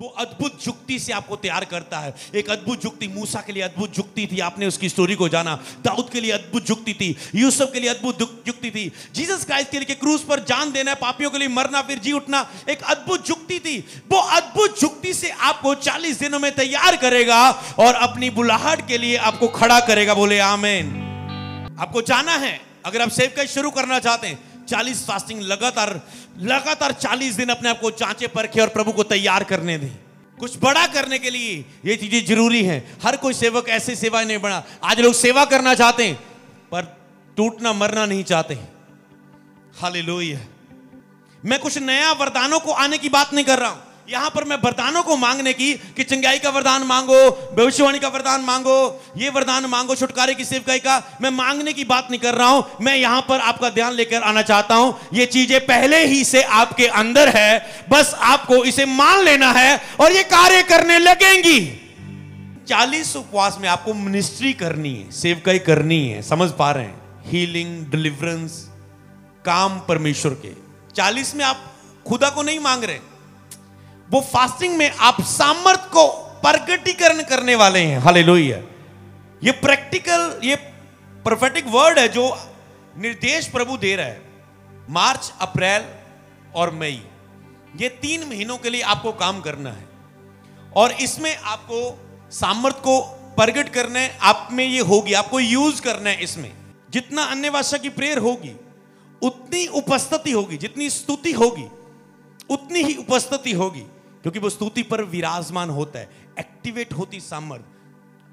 वो अद्भुत जुक्ति से आपको तैयार करता है। एक अद्भुत जुक्ति मूसा के लिए अद्भुत जुक्ति थी, आपने उसकी स्टोरी को जाना। दाऊद के लिए अद्भुत जुक्ति थी, यूसुफ के लिए अद्भुत जुक्ति थी, जीसस क्राइस्ट के लिए क्रूस पर जान देना, पापियों के लिए मरना फिर जी उठना, एक अद्भुत जुक्ति थी। वो अद्भुत जुक्ति से आपको 40 दिनों में तैयार करेगा और अपनी बुलाहट के लिए आपको खड़ा करेगा। बोले आमीन। आपको जाना है, अगर आप सेवकाई शुरू करना चाहते हैं, 40 फास्टिंग लगातार 40 दिन अपने आप को जांचे परखे और प्रभु को तैयार करने दें। कुछ बड़ा करने के लिए ये चीजें जरूरी हैं। हर कोई सेवक ऐसे सेवा नहीं बना। आज लोग सेवा करना चाहते हैं पर टूटना मरना नहीं चाहते। हालेलुया। मैं कुछ नया वरदानों को आने की बात नहीं कर रहा हूं। यहां पर मैं वरदानों को मांगने की कि चंगाई का वरदान मांगो, भविष्यवाणी का वरदान मांगो, ये वरदान मांगो, छुटकारे की सेवकाई का, मैं मांगने की बात नहीं कर रहा हूं। मैं यहां पर आपका ध्यान लेकर आना चाहता हूं, ये चीजें पहले ही से आपके अंदर है, बस आपको इसे मान लेना है और ये कार्य करने लगेंगी। 40 उपवास में आपको मिनिस्ट्री करनी है, सेवकाई करनी है। समझ पा रहे हैं? हीलिंग, डिलीवरेंस, काम परमेश्वर के। 40 में आप खुदा को नहीं मांग रहे, वो फास्टिंग में आप सामर्थ को प्रगटीकरण करने वाले हैं। हालेलुया। ये प्रैक्टिकल, ये प्रोफेटिक वर्ड है जो निर्देश प्रभु दे रहा है। मार्च, अप्रैल और मई, ये 3 महीनों के लिए आपको काम करना है और इसमें आपको सामर्थ को प्रगट करना है। आप में ये होगी, आपको यूज करना है। इसमें जितना अन्य भाषा की प्रेयर होगी उतनी उपस्थिति होगी, जितनी स्तुति होगी उतनी ही उपस्थिति होगी, क्योंकि वो स्तुति पर विराजमान होता है, एक्टिवेट होती सामर्थ।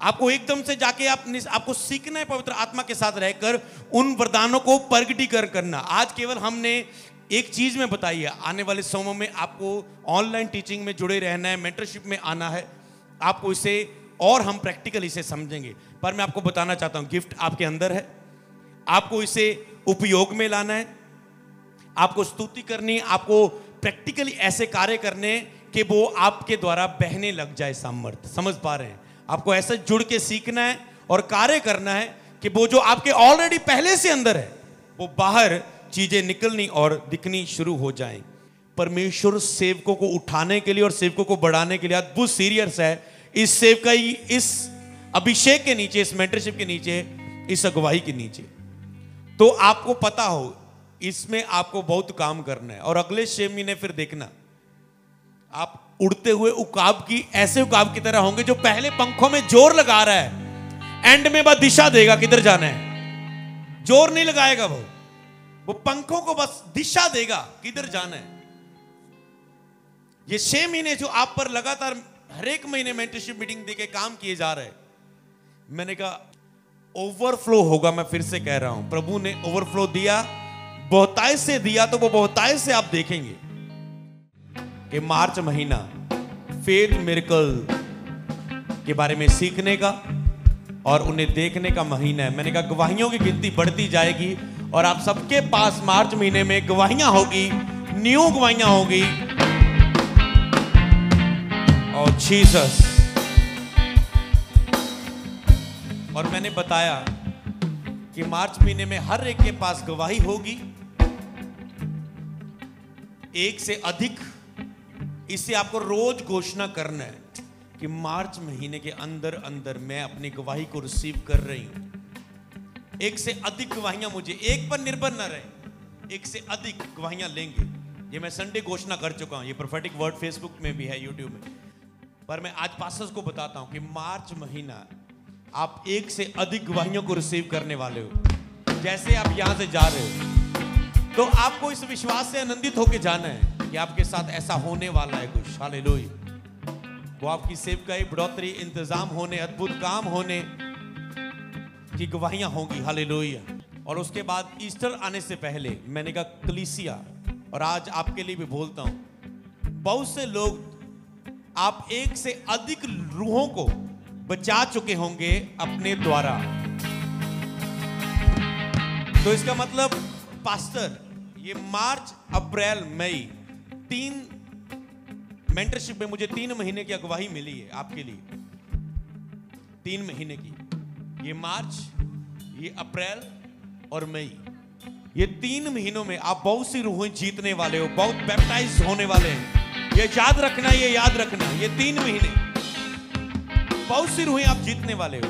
आपको एकदम से जाके आपको सीखना है पवित्र आत्मा के साथ रहकर उन वरदानों को प्रगटीकरण करना। आज केवल हमने एक चीज में बताई है, आने वाले समयों में आपको ऑनलाइन टीचिंग में जुड़े रहना है, मेंटरशिप में आना है, आपको इसे और हम प्रैक्टिकल इसे समझेंगे। पर मैं आपको बताना चाहता हूं, गिफ्ट आपके अंदर है, आपको इसे उपयोग में लाना है, आपको स्तुति करनी, आपको प्रैक्टिकली ऐसे कार्य करने कि वो आपके द्वारा बहने लग जाए सामर्थ। समझ पा रहे हैं? आपको ऐसे जुड़ के सीखना है और कार्य करना है कि वो जो आपके ऑलरेडी पहले से अंदर है वो बाहर चीजें निकलनी और दिखनी शुरू हो जाएं। परमेश्वर सेवकों को उठाने के लिए और सेवकों को बढ़ाने के लिए अद्भुत सीरियस है। इस सेवकाई, इस अभिषेक के नीचे, इस मेंटरशिप के नीचे, इस अगुवाई के नीचे, तो आपको पता हो इसमें आपको बहुत काम करना है। और अगले 6 महीने फिर देखना, आप उड़ते हुए उकाब की, ऐसे उकाब की तरह होंगे जो पहले पंखों में जोर लगा रहा है, एंड में बस दिशा देगा किधर जाना है। जोर नहीं लगाएगा वो पंखों को बस दिशा देगा किधर जाना है। ये 6 महीने जो आप पर लगातार हर एक महीने मेंटरशिप मीटिंग देके काम किए जा रहे हैं, मैंने कहा ओवरफ्लो होगा। मैं फिर से कह रहा हूं, प्रभु ने ओवरफ्लो दिया, बहुतायत से दिया, तो वो बहुतायत से आप देखेंगे कि मार्च महीना फेथ मिरेकल के बारे में सीखने का और उन्हें देखने का महीना है। मैंने कहा गवाहियों की गिनती बढ़ती जाएगी और आप सबके पास मार्च महीने में गवाहियां होगी, न्यू गवाहियां होगी। और जीसस, और मैंने बताया कि मार्च महीने में हर एक के पास गवाही होगी, एक से अधिक। इससे आपको रोज घोषणा करना है कि मार्च महीने के अंदर अंदर मैं अपनी गवाही को रिसीव कर रही हूं। एक से अधिक गवाहियां, मुझे एक पर निर्भर न रहे, एक से अधिक गवाहियां लेंगे। ये मैं संडे घोषणा कर चुका हूं, ये प्रोफेटिक वर्ड फेसबुक में भी है, यूट्यूब में। पर मैं आज पास्टर्स को बताता हूं कि मार्च महीना आप एक से अधिक गवाहियों को रिसीव करने वाले हो। जैसे आप यहां से जा रहे हो तो आपको इस विश्वास से आनंदित होकर जाना है कि आपके साथ ऐसा होने वाला है कुछ। हालेलुया। वो आपकी सेवकाई, बढ़ोतरी, इंतजाम होने, अद्भुत काम होने की गवाहियां होंगी। हालेलुया। और उसके बाद ईस्टर आने से पहले मैंने कहा कलीसिया, और आज आपके लिए भी बोलता हूं, बहुत से लोग, आप एक से अधिक रूहों को बचा चुके होंगे अपने द्वारा। तो इसका मतलब पास्टर, ये मार्च, अप्रैल, मई 3 मेंटरशिप में मुझे 3 महीने की अगुवाई मिली है आपके लिए। 3 महीने की, ये मार्च, ये अप्रैल और मई, ये 3 महीनों में आप बहुत सी रूहें जीतने वाले हो, बहुत बैप्टाइज होने वाले हैं। ये याद रखना, ये याद रखना, ये 3 महीने बहुत सी रूहें आप जीतने वाले हो।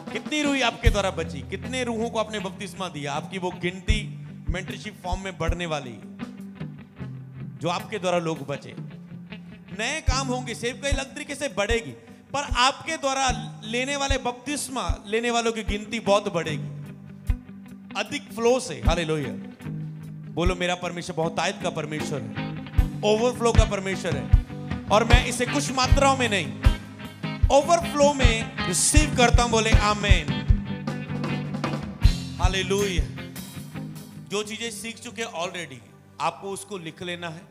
कितनी रूह आपके द्वारा बची, कितने रूहों को आपने बपतिस्मा दिया, आपकी वो गिनती मेंटरशिप फॉर्म में बढ़ने वाली है। जो आपके द्वारा लोग बचे, नए काम होंगे, सेवकाई अलग तरीके से बढ़ेगी, पर आपके द्वारा लेने वाले बपतिस्मा लेने वालों की गिनती बहुत बढ़ेगी, अधिक फ्लो से। हालेलुया। बोलो मेरा परमेश्वर बहुत तायत का परमेश्वर है, ओवरफ्लो का परमेश्वर है, और मैं इसे कुछ मात्राओं में नहीं, ओवरफ्लो में रिसीव करता हूं। बोले आमेन, हालेलुया। जो चीजें सीख चुके ऑलरेडी, आपको उसको लिख लेना है,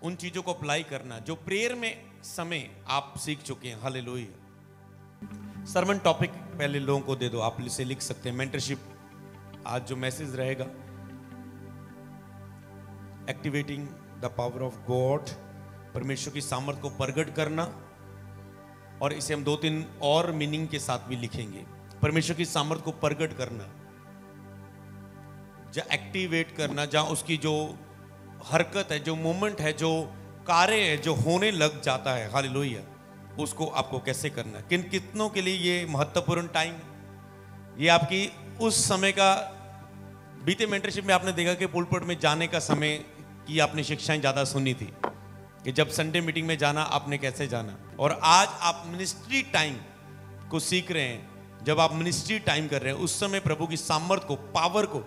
उन चीजों को अप्लाई करना जो प्रेयर में समय आप सीख चुके हैं। हालेलुया। सरमन टॉपिक पहले लोगों को दे दो, आप इसे लिख सकते हैं। मेंटरशिप आज जो मैसेज रहेगा, activating the power of God, परमेश्वर की सामर्थ्य को प्रकट करना, और इसे हम 2-3 और मीनिंग के साथ भी लिखेंगे। परमेश्वर की सामर्थ्य को प्रकट करना, जहाँ एक्टिवेट करना, जहाँ उसकी जो हरकत है, जो मूवमेंट है, जो कार्य है, जो होने लग जाता है, हालेलुया, उसको आपको कैसे करना। कितनों के लिए ये महत्वपूर्ण टाइम है। ये आपकी उस समय का, बीते मेंटरशिप में आपने देखा कि पुलपट में जाने का समय की आपने शिक्षाएं ज़्यादा सुनी थी, कि जब संडे मीटिंग में जाना आपने कैसे जाना, और आज आप मिनिस्ट्री टाइम को सीख रहे हैं। जब आप मिनिस्ट्री टाइम कर रहे हैं, उस समय प्रभु की सामर्थ को, पावर को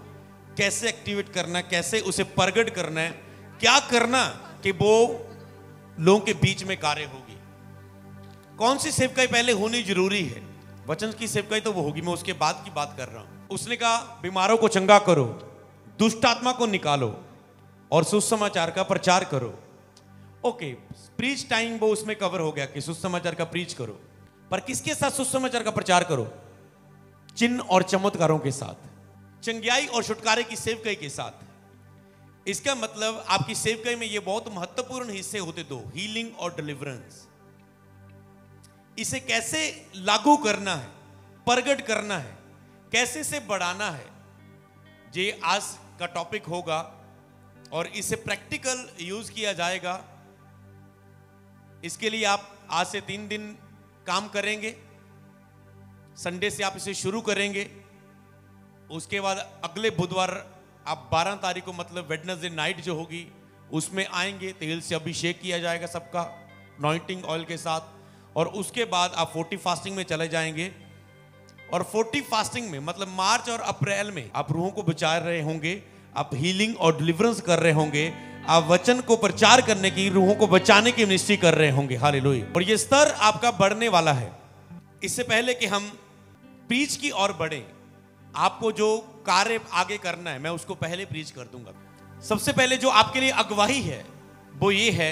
कैसे एक्टिवेट करना, कैसे उसे प्रकट करना है, क्या करना कि वो लोगों के बीच में कार्य होगी। कौन सी सेवकाई पहले होनी जरूरी है? वचन की सेवकाई तो वो होगी, मैं उसके बाद की बात कर रहा हूं। उसने कहा बीमारों को चंगा करो, दुष्ट आत्मा को निकालो और सुसमाचार का प्रचार करो। ओके, प्रीच टाइम वो उसमें कवर हो गया कि सुसमाचार का प्रीच करो, पर किसके साथ सुसमाचार का प्रचार करो? चिन्ह और चमत्कारों के साथ, चंगियाई और छुटकारे की सेवकाई के साथ। इसका मतलब आपकी सेवकाई में ये बहुत महत्वपूर्ण हिस्से होते दो, हीलिंग और डिलीवरेंस। इसे कैसे लागू करना है, प्रकट करना है, कैसे से बढ़ाना है, ये आज का टॉपिक होगा, और इसे प्रैक्टिकल यूज किया जाएगा। इसके लिए आप आज से 3 दिन काम करेंगे। संडे से आप इसे शुरू करेंगे, उसके बाद अगले बुधवार आप 12 तारीख को, मतलब वेडनेसडे नाइट जो होगी, उसमें आएंगे। तेल से अभिषेक किया जाएगा सबका, अनॉइंटिंग ऑयल के साथ, और उसके बाद आप 40 फास्टिंग में चले जाएंगे। और 40 फास्टिंग में, मतलब मार्च और अप्रैल में, आप रूहों को बचा रहे होंगे, आप हीलिंग और डिलीवरेंस कर रहे होंगे, आप वचन को प्रचार करने की, रूहों को बचाने की मिनिस्ट्री कर रहे होंगे। हालेलुया। और ये स्तर आपका बढ़ने वाला है। इससे पहले कि हम प्रीच की ओर बढ़े, आपको जो कार्य आगे करना है, मैं उसको पहले प्रीच कर दूंगा। सबसे पहले जो आपके लिए अगवाही है वो ये है,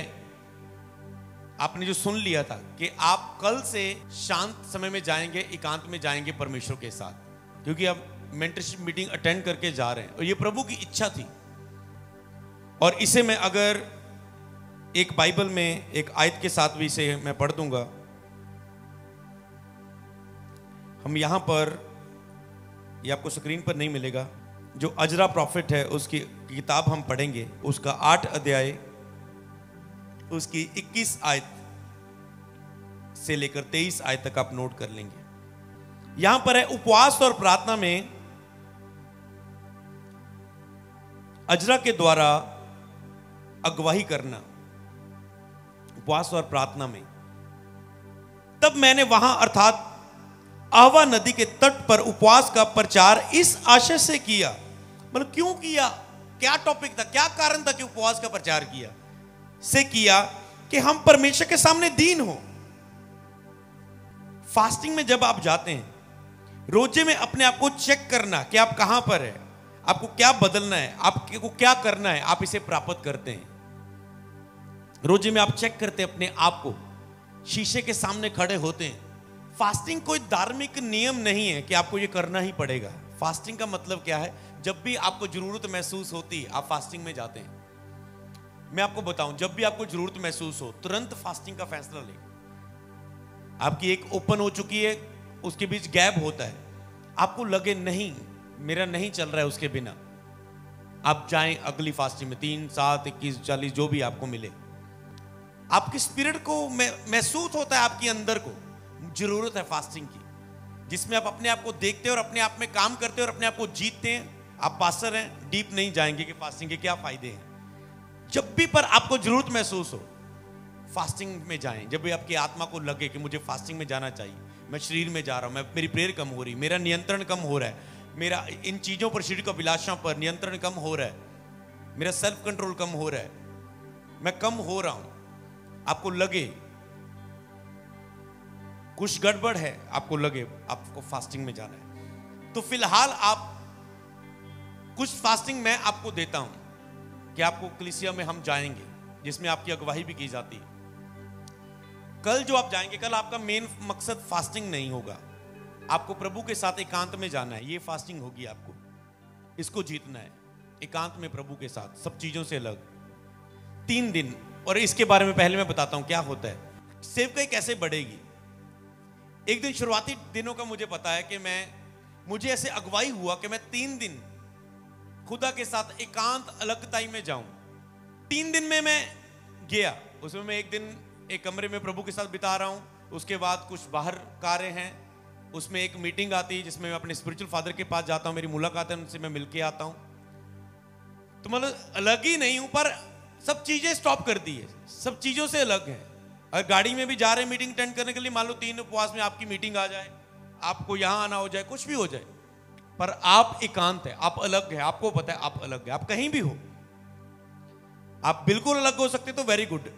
आपने जो सुन लिया था कि आप कल से शांत समय में जाएंगे, एकांत में जाएंगे परमेश्वर के साथ, क्योंकि आप मेंटरशिप मीटिंग अटेंड करके जा रहे हैं, और ये प्रभु की इच्छा थी। और इसे मैं अगर एक बाइबल में एक आयत के साथ भी इसे मैं पढ़ दूंगा। हम यहां पर, ये आपको स्क्रीन पर नहीं मिलेगा, जो अजरा प्रॉफिट है उसकी किताब हम पढ़ेंगे, उसका 8 अध्याय, उसकी 21 आयत से लेकर 23 आयत तक आप नोट कर लेंगे। यहां पर है, उपवास और प्रार्थना में अजरा के द्वारा अगवाही करना। उपवास और प्रार्थना में, तब मैंने वहां अर्थात आहवा नदी के तट पर उपवास का प्रचार इस आशय से किया। मतलब क्यों किया, क्या टॉपिक था, क्या कारण था कि उपवास का प्रचार किया कि हम परमेश्वर के सामने दीन हो। फास्टिंग में जब आप जाते हैं, रोजे में अपने आप को चेक करना कि आप कहां पर है, आपको क्या बदलना है, आपको क्या करना है, आप इसे प्राप्त करते हैं। रोजे में आप चेक करते हैं अपने आप को, शीशे के सामने खड़े होते हैं। फास्टिंग कोई धार्मिक नियम नहीं है कि आपको ये करना ही पड़ेगा। फास्टिंग का मतलब क्या है? जब भी आपको जरूरत महसूस होती है, आप फास्टिंग में जाते हैं। मैं आपको बताऊं, जब भी आपको जरूरत महसूस हो, तुरंत फास्टिंग का फैसला लें। आपकी एक ओपन हो चुकी है, उसके बीच गैप होता है, आपको लगे नहीं मेरा नहीं चल रहा है उसके बिना, आप जाएं अगली फास्टिंग में, 3, 7, 21, 40 जो भी आपको मिले। आपके स्पिरिट को महसूस होता है, आपके अंदर को जरूरत है फास्टिंग की, जिसमें आप अपने आप को देखते हैं और अपने आप में काम करते हैं और अपने आप को जीतते हैं। आप पास्टर हैं, डीप नहीं जाएंगे कि फास्टिंग के क्या फायदे हैं। जब भी पर आपको जरूरत महसूस हो, फास्टिंग में जाएं। जब भी आपकी आत्मा को लगे कि मुझे फास्टिंग में जाना चाहिए, मैं शरीर में जा रहा हूं, मेरी प्रेयर कम हो रही, मेरा नियंत्रण कम हो रहा है, मेरा इन चीजों पर, शरीर का अभिलाषा पर नियंत्रण कम हो रहा है, मेरा सेल्फ कंट्रोल कम हो रहा है, मैं कम हो रहा हूं, आपको लगे कुछ गड़बड़ है, आपको लगे आपको फास्टिंग में जाना है, तो फिलहाल आप कुछ फास्टिंग मैं आपको देता हूं कि आपको कलीसिया में हम जाएंगे, जिसमें आपकी अगुवाई भी की जाती है। कल जो आप जाएंगे, कल आपका मेन मकसद फास्टिंग नहीं होगा, आपको प्रभु के साथ एकांत में जाना है। ये फास्टिंग होगी, आपको इसको जीतना है एकांत में प्रभु के साथ, सब चीजों से अलग 3 दिन। और इसके बारे में पहले मैं बताता हूं क्या होता है, सेवकाई कैसे बढ़ेगी। एक दिन शुरुआती दिनों का मुझे पता है कि मुझे ऐसे अगुवाई हुआ कि मैं 3 दिन खुदा के साथ एकांत अलगताई में जाऊं। 3 दिन में मैं गया, उसमें मैं एक दिन एक कमरे में प्रभु के साथ बिता रहा हूं, उसके बाद कुछ बाहर कार्य हैं, उसमें एक मीटिंग आती है जिसमें मैं अपने स्पिरिचुअल फादर के पास जाता हूं, मेरी मुलाकात है उनसे, मैं मिलके आता हूं। तो मतलब अलग ही नहीं हूं, पर सब चीजें स्टॉप कर दी है, सब चीजों से अलग है। अगर गाड़ी में भी जा रहे हैं मीटिंग अटेंड करने के लिए, मान लो 3 उपवास में आपकी मीटिंग आ जाए, आपको यहां आना हो जाए, कुछ भी हो जाए, पर आप एकांत है, आप अलग है, आपको पता है आप अलग है। आप कहीं भी हो, आप बिल्कुल अलग हो सकते तो वेरी गुड।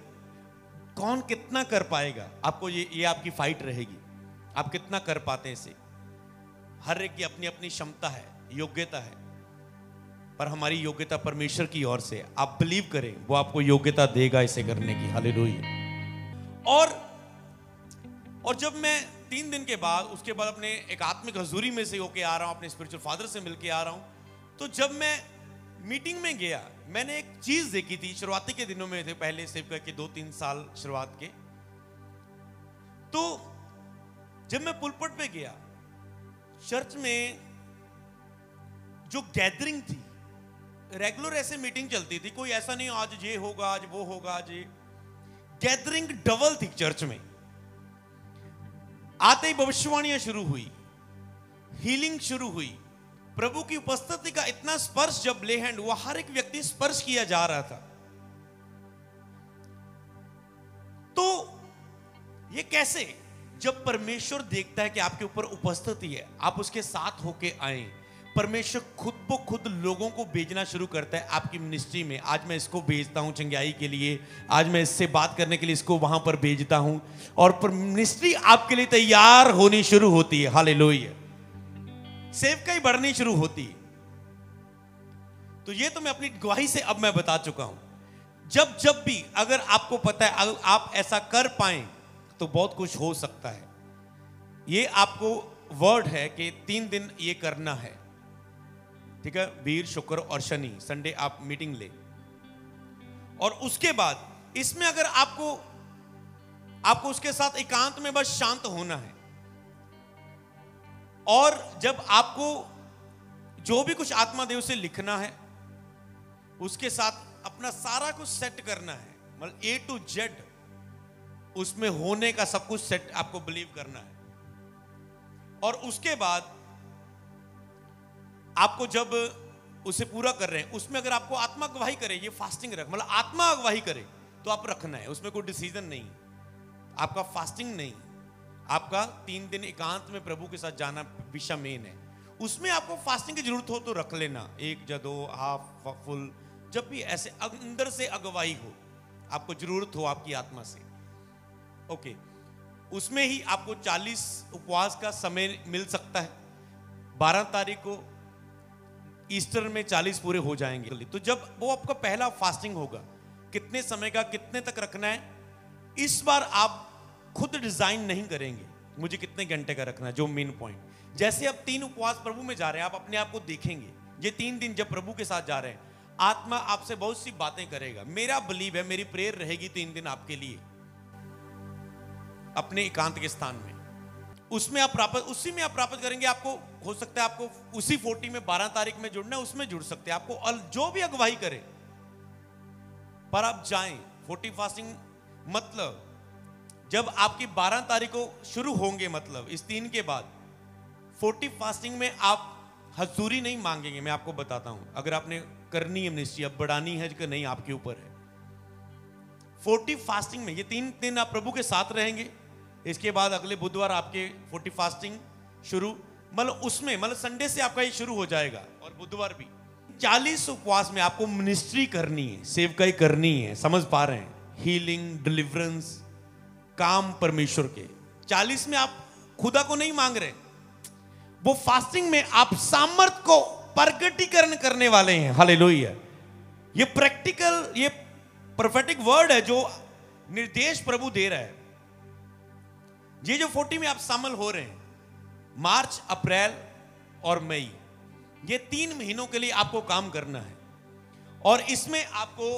कौन कितना कर पाएगा, आपको ये आपकी फाइट रहेगी, आप कितना कर पाते हैं इसे। हर एक की अपनी अपनी क्षमता है, योग्यता है, पर हमारी योग्यता परमेश्वर की ओर से। आप बिलीव करें, वो आपको योग्यता देगा इसे करने की। हालेलुया। और जब मैं 3 दिन के बाद, उसके बाद अपने एक आत्मिक हजूरी में से होके आ रहा हूं, अपने स्पिरिचुअल फादर से मिलके आ रहा हूं, तो जब मैं मीटिंग में गया, मैंने एक चीज देखी थी। शुरुआती के दिनों में थे, पहले सेवका के 2-3 साल शुरुआत के, तो जब मैं पुलपट पे गया, चर्च में जो गैदरिंग थी, रेगुलर ऐसे मीटिंग चलती थी, कोई ऐसा नहीं आज ये होगा, आज वो होगा, आज ये। गैदरिंग डबल थी चर्च में। आते ही भविष्यवाणियां शुरू हुई, हीलिंग शुरू हुई, प्रभु की उपस्थिति का इतना स्पर्श जब ले हैंड हुआ, हर एक व्यक्ति स्पर्श किया जा रहा था। तो ये कैसे, जब परमेश्वर देखता है कि आपके ऊपर उपस्थिति है, आप उसके साथ होके आए, परमेश्वर खुद ब खुद लोगों को भेजना शुरू करता है आपकी मिनिस्ट्री में। आज मैं इसको भेजता हूं चंगाई के लिए, आज मैं इससे बात करने के लिए इसको वहां पर भेजता हूं, और मिनिस्ट्री आपके लिए तैयार होनी शुरू होती है। हालेलुया। सेवकाई बढ़नी शुरू होती है। तो ये तो मैं अपनी गवाही से अब मैं बता चुका हूं। जब भी अगर आपको पता है, अगर आप ऐसा कर पाए तो बहुत कुछ हो सकता है। ये आपको वर्ड है कि 3 दिन ये करना है, ठीक है, वीर, शुक्र और शनि, संडे आप मीटिंग ले। और उसके बाद इसमें अगर आपको उसके साथ एकांत में बस शांत होना है, और जब आपको जो भी कुछ आत्मा देव से लिखना है, उसके साथ अपना सारा कुछ सेट करना है, मतलब A to Z उसमें होने का सब कुछ सेट आपको बिलीव करना है। और उसके बाद आपको जब उसे पूरा कर रहे हैं, उसमें अगर आपको आत्मा गवाही करे, ये फास्टिंग रख, मतलब आत्मा गवाही करे, तो आप रखना है, उसमें कोई डिसीजन नहीं, आपका फास्टिंग नहीं, आपका 3 दिन एकांत में प्रभु के साथ जाना विषय मेन है। उसमें आपको फास्टिंग की जरूरत हो तो रख लेना, 1 या 2, हाफ, फुल, जब भी ऐसे अंदर से अगुवाई हो, आपको जरूरत हो आपकी आत्मा से, ओके। उसमें ही आपको 40 उपवास का समय मिल सकता है। 12 तारीख को ईस्टर में 40 पूरे हो जाएंगे। तो जब वो आपका पहला फास्टिंग होगा, कितने समय का, कितने तक रखना है, इस बार आप खुद डिजाइन नहीं करेंगे मुझे कितने घंटे का रखना है, जो मेन पॉइंट। जैसे आप 3 उपवास प्रभु में जा रहे हैं, आप अपने आप को देखेंगे, ये 3 दिन जब प्रभु के साथ जा रहे हैं, आत्मा आपसे बहुत सी बातें करेगा। मेरा बिलीव है, मेरी प्रेयर रहेगी 3 दिन आपके लिए अपने एकांत के स्थान में, उसमें आप प्राप्त, उसी में आप प्राप्त करेंगे। आपको हो सकता है आपको उसी 40 में 12 तारीख में जुड़ना है, उसमें जुड़ सकते हैं, आपको जो भी अगुवाही करे, पर आप जाएं। 40 फास्टिंग मतलब जब आपकी 12 तारीख को शुरू होंगे, मतलब इस 3 के बाद 40 फास्टिंग में आप हजूरी नहीं मांगेंगे। मैं आपको बताता हूं, अगर आपने करनी है मिनिस्ट्री, अब बढ़ानी है कि नहीं, आपके ऊपर है। 40 फास्टिंग में ये 3 दिन आप प्रभु के साथ रहेंगे। इसके बाद अगले बुधवार आपके 40 फास्टिंग शुरू, मतलब उसमें, मतलब संडे से आपका ये शुरू हो जाएगा और बुधवार भी। 40 उपवास में आपको मिनिस्ट्री करनी है, सेवकाई करनी है। समझ पा रहे हैं? हीलिंग, डिलीवरेंस, काम परमेश्वर के। 40 में आप खुदा को नहीं मांग रहे, वो फास्टिंग में आप सामर्थ को प्रकटीकरण करने वाले हैं। हालेलुया। ये प्रैक्टिकल, ये प्रोफेटिक वर्ड है जो निर्देश प्रभु दे रहा है। ये जो 40 में आप शामिल हो रहे हैं, मार्च, अप्रैल और मई, ये 3 महीनों के लिए आपको काम करना है और इसमें आपको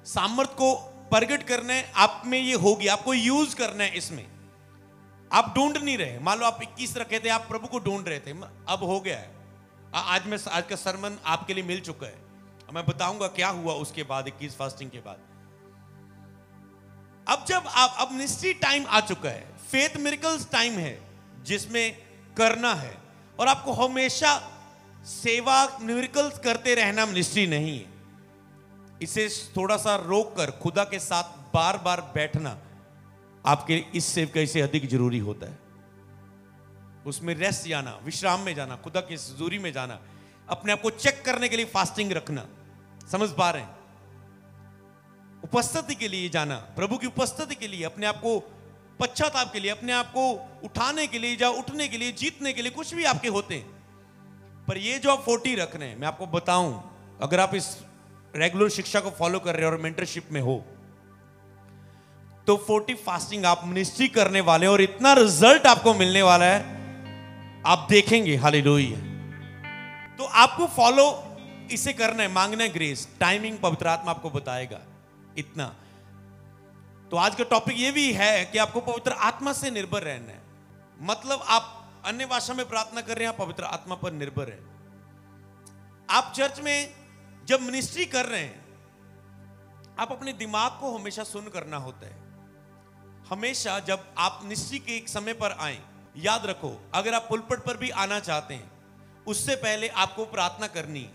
सामर्थ को प्रकट करना है। आप में ये होगी, आपको यूज करना है। इसमें आप ढूंढ नहीं रहे। मान लो आप 21 रखे थे, आप प्रभु को ढूंढ रहे थे, अब हो गया है। आज का सरमन आपके लिए मिल चुका है। मैं बताऊंगा क्या हुआ उसके बाद, 21 फास्टिंग के बाद। अब मिनिस्ट्री टाइम आ चुका है, फेथ मिरेकल्स टाइम है जिसमें करना है और आपको हमेशा सेवा मिरेकल्स करते रहना मिनिस्ट्री नहीं है। इसे थोड़ा सा रोक कर खुदा के साथ बार बार बैठना आपके इस सेवकाई से अधिक जरूरी होता है। उसमें रेस्ट जाना, विश्राम में जाना, खुदा की हजूरी में जाना, अपने आप को चेक करने के लिए फास्टिंग रखना। समझ पा रहे हैं? उपस्थिति के लिए जाना, प्रभु की उपस्थिति के लिए, अपने आप को पश्चाताप के लिए, अपने आप को उठाने के लिए, या उठने के लिए, जीतने के लिए, कुछ भी आपके होते हैं। पर ये जो आप 40 रख रहे हैं, मैं आपको बताऊं, अगर आप इस रेगुलर शिक्षा को फॉलो कर रहे हैं और मेंटरशिप में हो, तो 40 फास्टिंग आप मिनिस्ट्री करने वाले और इतना रिजल्ट आपको मिलने वाला है, आप देखेंगे। हालेलुया। तो आपको फॉलो इसे करना है, मांगना है ग्रेस, टाइमिंग पवित्र आत्मा आपको बताएगा इतना। तो आज का टॉपिक ये भी है कि आपको पवित्र आत्मा से निर्भर रहना है। मतलब आप अन्य भाषा में प्रार्थना कर रहे हैं, आप पवित्र आत्मा पर निर्भर है। आप चर्च में जब मिनिस्ट्री कर रहे हैं, आप अपने दिमाग को हमेशा सुन करना होता है। हमेशा जब आप मिनिस्ट्री के एक समय पर आए, याद रखो, अगर आप पुलपट पर भी आना चाहते हैं, उससे पहले आपको प्रार्थना करनी है।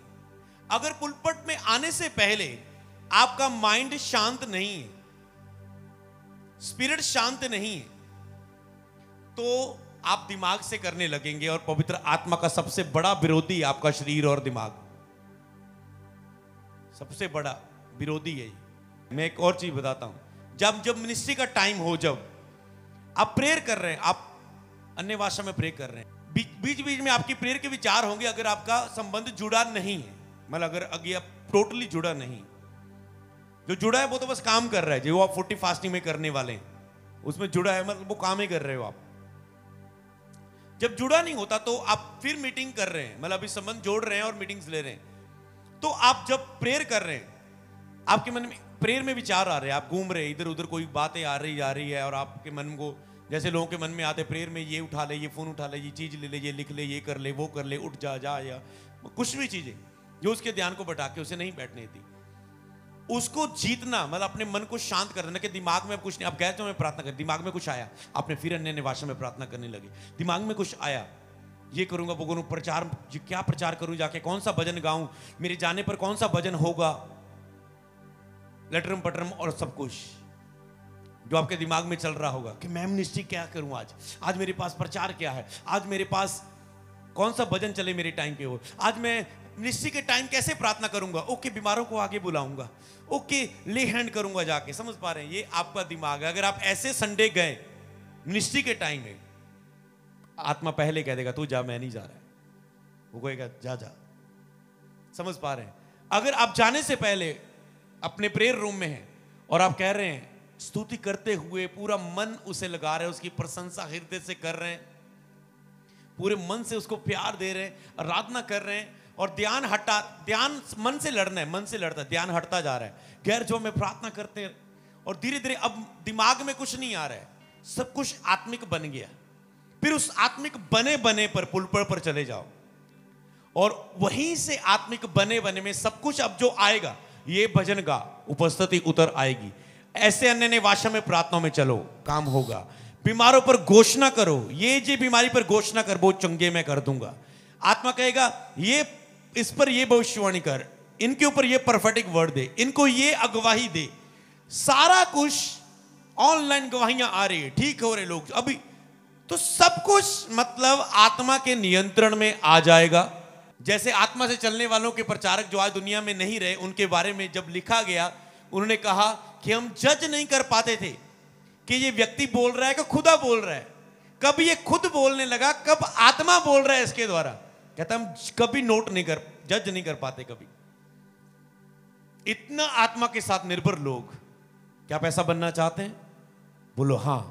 अगर पुलपट में आने से पहले आपका माइंड शांत नहीं है, स्पिरिट शांत नहीं है, तो आप दिमाग से करने लगेंगे और पवित्र आत्मा का सबसे बड़ा विरोधी आपका शरीर और दिमाग, सबसे बड़ा विरोधी है। मैं एक और चीज बताता हूं, जब मिनिस्ट्री का टाइम हो, जब आप प्रेयर कर रहे हैं, आप अन्य भाषा में प्रे कर रहे हैं, बीच बीच में आपकी प्रेयर के विचार होंगे। अगर आपका संबंध जुड़ा नहीं है, मतलब अगर आप टोटली जुड़ा नहीं, जो जुड़ा है वो तो बस काम कर रहा है, जो आप 40 फास्टिंग में करने वाले हैं उसमें जुड़ा है, मतलब वो काम ही कर रहे हो आप। जब जुड़ा नहीं होता तो आप फिर मीटिंग कर रहे हैं, मतलब अभी संबंध जोड़ रहे हैं और मीटिंग्स ले रहे हैं, तो आप जब प्रेयर कर रहे हैं, आपके मन में प्रेयर में विचार आ रहे हैं, आप घूम रहे हैं इधर उधर, कोई बातें आ रही जा रही है, और आपके मन को, जैसे लोगों के मन में आते प्रेयर में, ये उठा ले, ये फोन उठा ले, ये चीज ले ले, ये लिख ले, ये कर ले, वो कर ले, उठ जा या कुछ भी चीजें जो उसके ध्यान को भटका के उसे नहीं बैठने दी। उसको जीतना, मतलब अपने मन को शांत कर देना कि दिमाग में कुछ नहीं। आप कहते हो मैं प्रार्थना कर, दिमाग में कुछ आया, आपने फिर अन्य भाषा में प्रार्थना करने लगे, दिमाग में कुछ आया, ये करूंगा, वो करूं, प्रचार, क्या प्रचार करूं, जाके कौन सा भजन गाऊं, मेरे जाने पर कौन सा भजन होगा, लटरम पटरम और सब कुछ जो आपके दिमाग में चल रहा होगा कि मैं मिनिस्ट्री क्या करूं, आज मेरे पास प्रचार क्या है, आज मेरे पास कौन सा भजन चले मेरे टाइम पे हो, आज मैं मिनिस्ट्री के टाइम कैसे प्रार्थना करूंगा, ओके बीमारों को आगे बुलाऊंगा, ओके ले हैंड करूंगा जाके। समझ पा रहे हैं? ये आपका दिमाग है। अगर आप ऐसे संडे गए मिनिस्ट्री के टाइम में, आत्मा पहले कह देगा तू जा, मैं नहीं जा रहा है, वो कहेगा जा जा। समझ पा रहे हैं? अगर आप जाने से पहले अपने प्रेयर रूम में हैं और आप कह रहे हैं, स्तुति करते हुए पूरा मन उसे लगा रहे हैं, उसकी प्रशंसा हृदय से कर रहे हैं, पूरे मन से उसको प्यार दे रहे हैं, आराधना कर रहे हैं, और ध्यान मन से लड़ना है, मन से लड़ता है, ध्यान हटता जा रहा है, गैर जो में प्रार्थना करते हैं, और धीरे धीरे अब दिमाग में कुछ नहीं आ रहा है, सब कुछ आत्मिक बन गया। फिर उस आत्मिक बने बने पर पुलपड़ पर चले जाओ, और वहीं से आत्मिक बने बने में सब कुछ अब जो आएगा, ये भजन गा, उपस्थिति उतर आएगी। ऐसे अन्य ने भाषा में प्रार्थना में चलो, काम होगा। बीमारों पर घोषणा करो, ये जी बीमारी पर घोषणा कर, वो चंगे मैं कर दूंगा। आत्मा कहेगा ये इस पर ये भविष्यवाणी कर, इनके ऊपर ये प्रोफेटिक वर्ड दे, इनको ये अगवाही दे। सारा कुछ ऑनलाइन गवाहियां आ रही है, ठीक हो रहे लोग अभी, तो सब कुछ मतलब आत्मा के नियंत्रण में आ जाएगा। जैसे आत्मा से चलने वालों के प्रचारक जो आज दुनिया में नहीं रहे, उनके बारे में जब लिखा गया, उन्होंने कहा कि हम जज नहीं कर पाते थे कि ये व्यक्ति बोल रहा है कि खुदा बोल रहा है। कब ये खुद बोलने लगा, कब आत्मा बोल रहा है इसके द्वारा। कहता हम कभी नोट नहीं कर, जज नहीं कर पाते कभी। इतना आत्मा के साथ निर्भर लोग। क्या आप ऐसा बनना चाहते हैं? बोलो हाँ,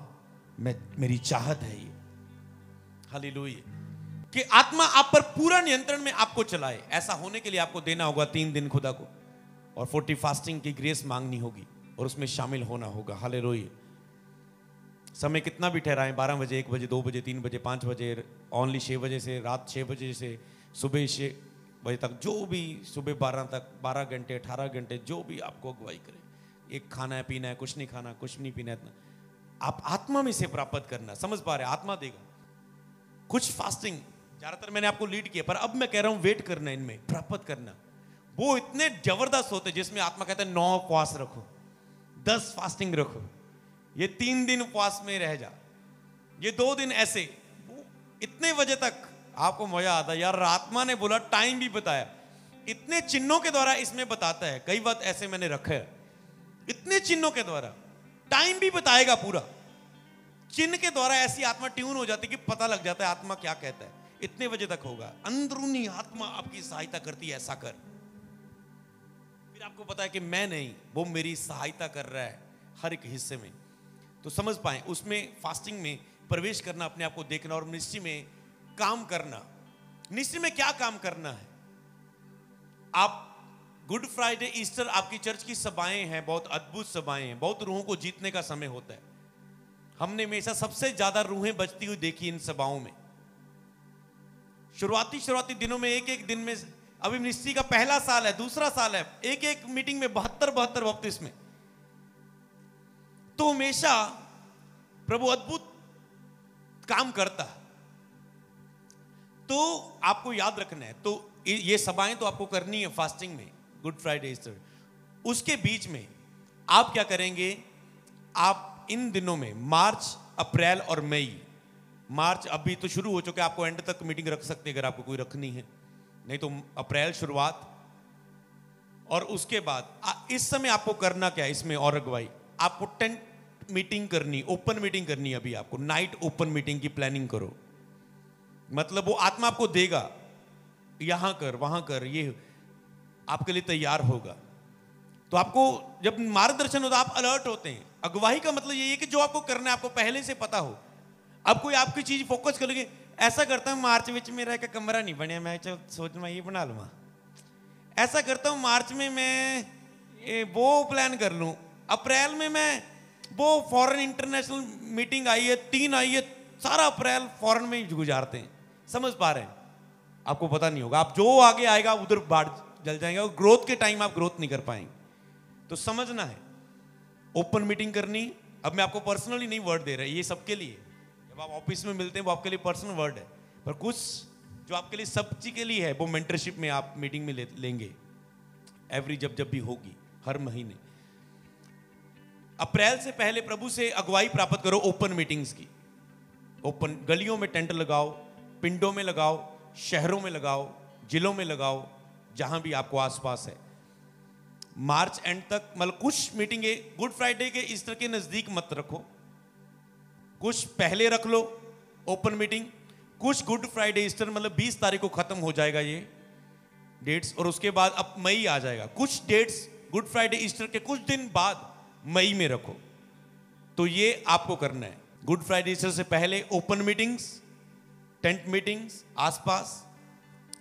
मेरी चाहत है ये। हालेलुया। कि आत्मा आप पर पूरा नियंत्रण में आपको चलाए। ऐसा होने के लिए आपको देना होगा 3 दिन खुदा को, और 40 फास्टिंग की ग्रेस मांगनी होगी और उसमें शामिल होना होगा। हालेलुया। समय कितना भी ठहराएं, 12 बजे, 1 बजे, 2 बजे, 3 बजे, 5 बजे, ओनली 6 बजे से रात 6 बजे से सुबह 6 बजे तक, जो भी सुबह 12 तक, 12 घंटे 18 घंटे, जो भी आपको अगुवाई करे। एक खाना है, पीना है, कुछ नहीं खाना, कुछ नहीं पीना है, इतना आप आत्मा में से प्राप्त करना। समझ पा रहे? आत्मा देगा। कुछ फास्टिंग ज्यादातर मैंने आपको लीड किया, पर अब मैं कह रहा हूं वेट करना, इनमें प्राप्त करना। वो इतने जबरदस्त होते जिसमें आत्मा कहता है 9 उपवास रखो, 10 फास्टिंग रखो, ये 3 दिन उपवास में रह जा, ये 2 दिन ऐसे, वो इतने बजे तक आपको मजा आता है। यार आत्मा ने बोला, टाइम भी बताया, इतने चिन्हों के द्वारा इसमें बताता है। कई बात ऐसे मैंने रखे है, इतने चिन्हों के द्वारा टाइम भी बताएगा पूरा। चिन्ह के द्वारा ऐसी आत्मा ट्यून हो जाती है कि पता लग जाता है आत्मा क्या कहता है। इतने बजे तक होगा। अंदरूनी आत्मा आपकी सहायता करती है, ऐसा कर। फिर आपको पता है कि मैं नहीं, वो मेरी सहायता कर रहा है हर एक हिस्से में। तो समझ पाए, उसमें फास्टिंग में प्रवेश करना, अपने आप को देखना और मिनिस्ट्री में काम करना। मिनिस्ट्री में क्या काम करना है? आप गुड फ्राइडे, ईस्टर आपकी चर्च की सभाएं हैं, बहुत अद्भुत सभाएं हैं, बहुत रूहों को जीतने का समय होता है। हमने हमेशा सबसे ज्यादा रूहें बचती हुई देखी इन सभाओं में। शुरुआती दिनों में एक दिन में, अभी मिनिस्ट्री का पहला साल है, दूसरा साल है, एक मीटिंग में 72 बपतिस्मे। तो हमेशा प्रभु अद्भुत काम करता है। तो आपको याद रखना है, तो ये सभाएं तो आपको करनी है फास्टिंग में, गुड फ्राइडे, ईस्टर। उसके बीच में आप क्या करेंगे? आप इन दिनों में मार्च, अप्रैल और मई, मार्च अभी तो शुरू हो चुका है, आपको एंड तक मीटिंग रख सकते हैं अगर आपको कोई रखनी है, नहीं तो अप्रैल शुरुआत। और उसके बाद इस समय आपको करना क्या है इसमें और अगुवाई? आपको टेंट मीटिंग करनी, ओपन मीटिंग करनी। अभी आपको नाइट ओपन मीटिंग की प्लानिंग करो। मतलब वो आत्मा आपको देगा, यहां कर, वहां कर, ये आपके लिए तैयार होगा। तो आपको जब मार्गदर्शन होता है, आप अलर्ट होते हैं। अगुवाई का मतलब ये है कि जो आपको करना है आपको पहले से पता हो। अब कोई आपकी चीज फोकस कर लगे, ऐसा करता हूं मार्च में मेरा एक कमरा नहीं बनया, मैं सोच मैं ये बना लूंगा। ऐसा करता हूं मार्च में मैं वो प्लान कर लूं, अप्रैल में मैं वो फॉरेन इंटरनेशनल मीटिंग आई है, 3 आई है, सारा अप्रैल फॉरेन में ही गुजारते हैं। समझ पा रहे हैं? आपको पता नहीं होगा, आप जो आगे आएगा उधर बाढ़ जल जाएंगे, और ग्रोथ के टाइम आप ग्रोथ नहीं कर पाएंगे। तो समझना है, ओपन मीटिंग करनी। अब मैं आपको पर्सनली नहीं वर्ड दे रहा, ये सबके लिए। जब आप ऑफिस में मिलते हैं वो आपके लिए पर्सनल वर्ड है, पर कुछ जो आपके लिए सब्जी के लिए है वो मेंटरशिप में आप मीटिंग में लेंगे एवरी जब भी होगी, हर महीने। अप्रैल से पहले प्रभु से अगुवाई प्राप्त करो ओपन मीटिंग्स की। ओपन गलियों में टेंट लगाओ, पिंडों में लगाओ, शहरों में लगाओ, जिलों में लगाओ, जहां भी आपको आसपास है। मार्च एंड तक मतलब कुछ मीटिंगे गुड फ्राइडे के ईस्टर के नजदीक मत रखो, कुछ पहले रख लो ओपन मीटिंग। कुछ गुड फ्राइडे ईस्टर मतलब 20 तारीख को खत्म हो जाएगा ये डेट्स, और उसके बाद अब मई आ जाएगा। कुछ डेट्स गुड फ्राइडे ईस्टर के कुछ दिन बाद मई में रखो। तो ये आपको करना है। गुड फ्राइडे ईस्टर से पहले ओपन मीटिंग्स, टेंट मीटिंग्स आसपास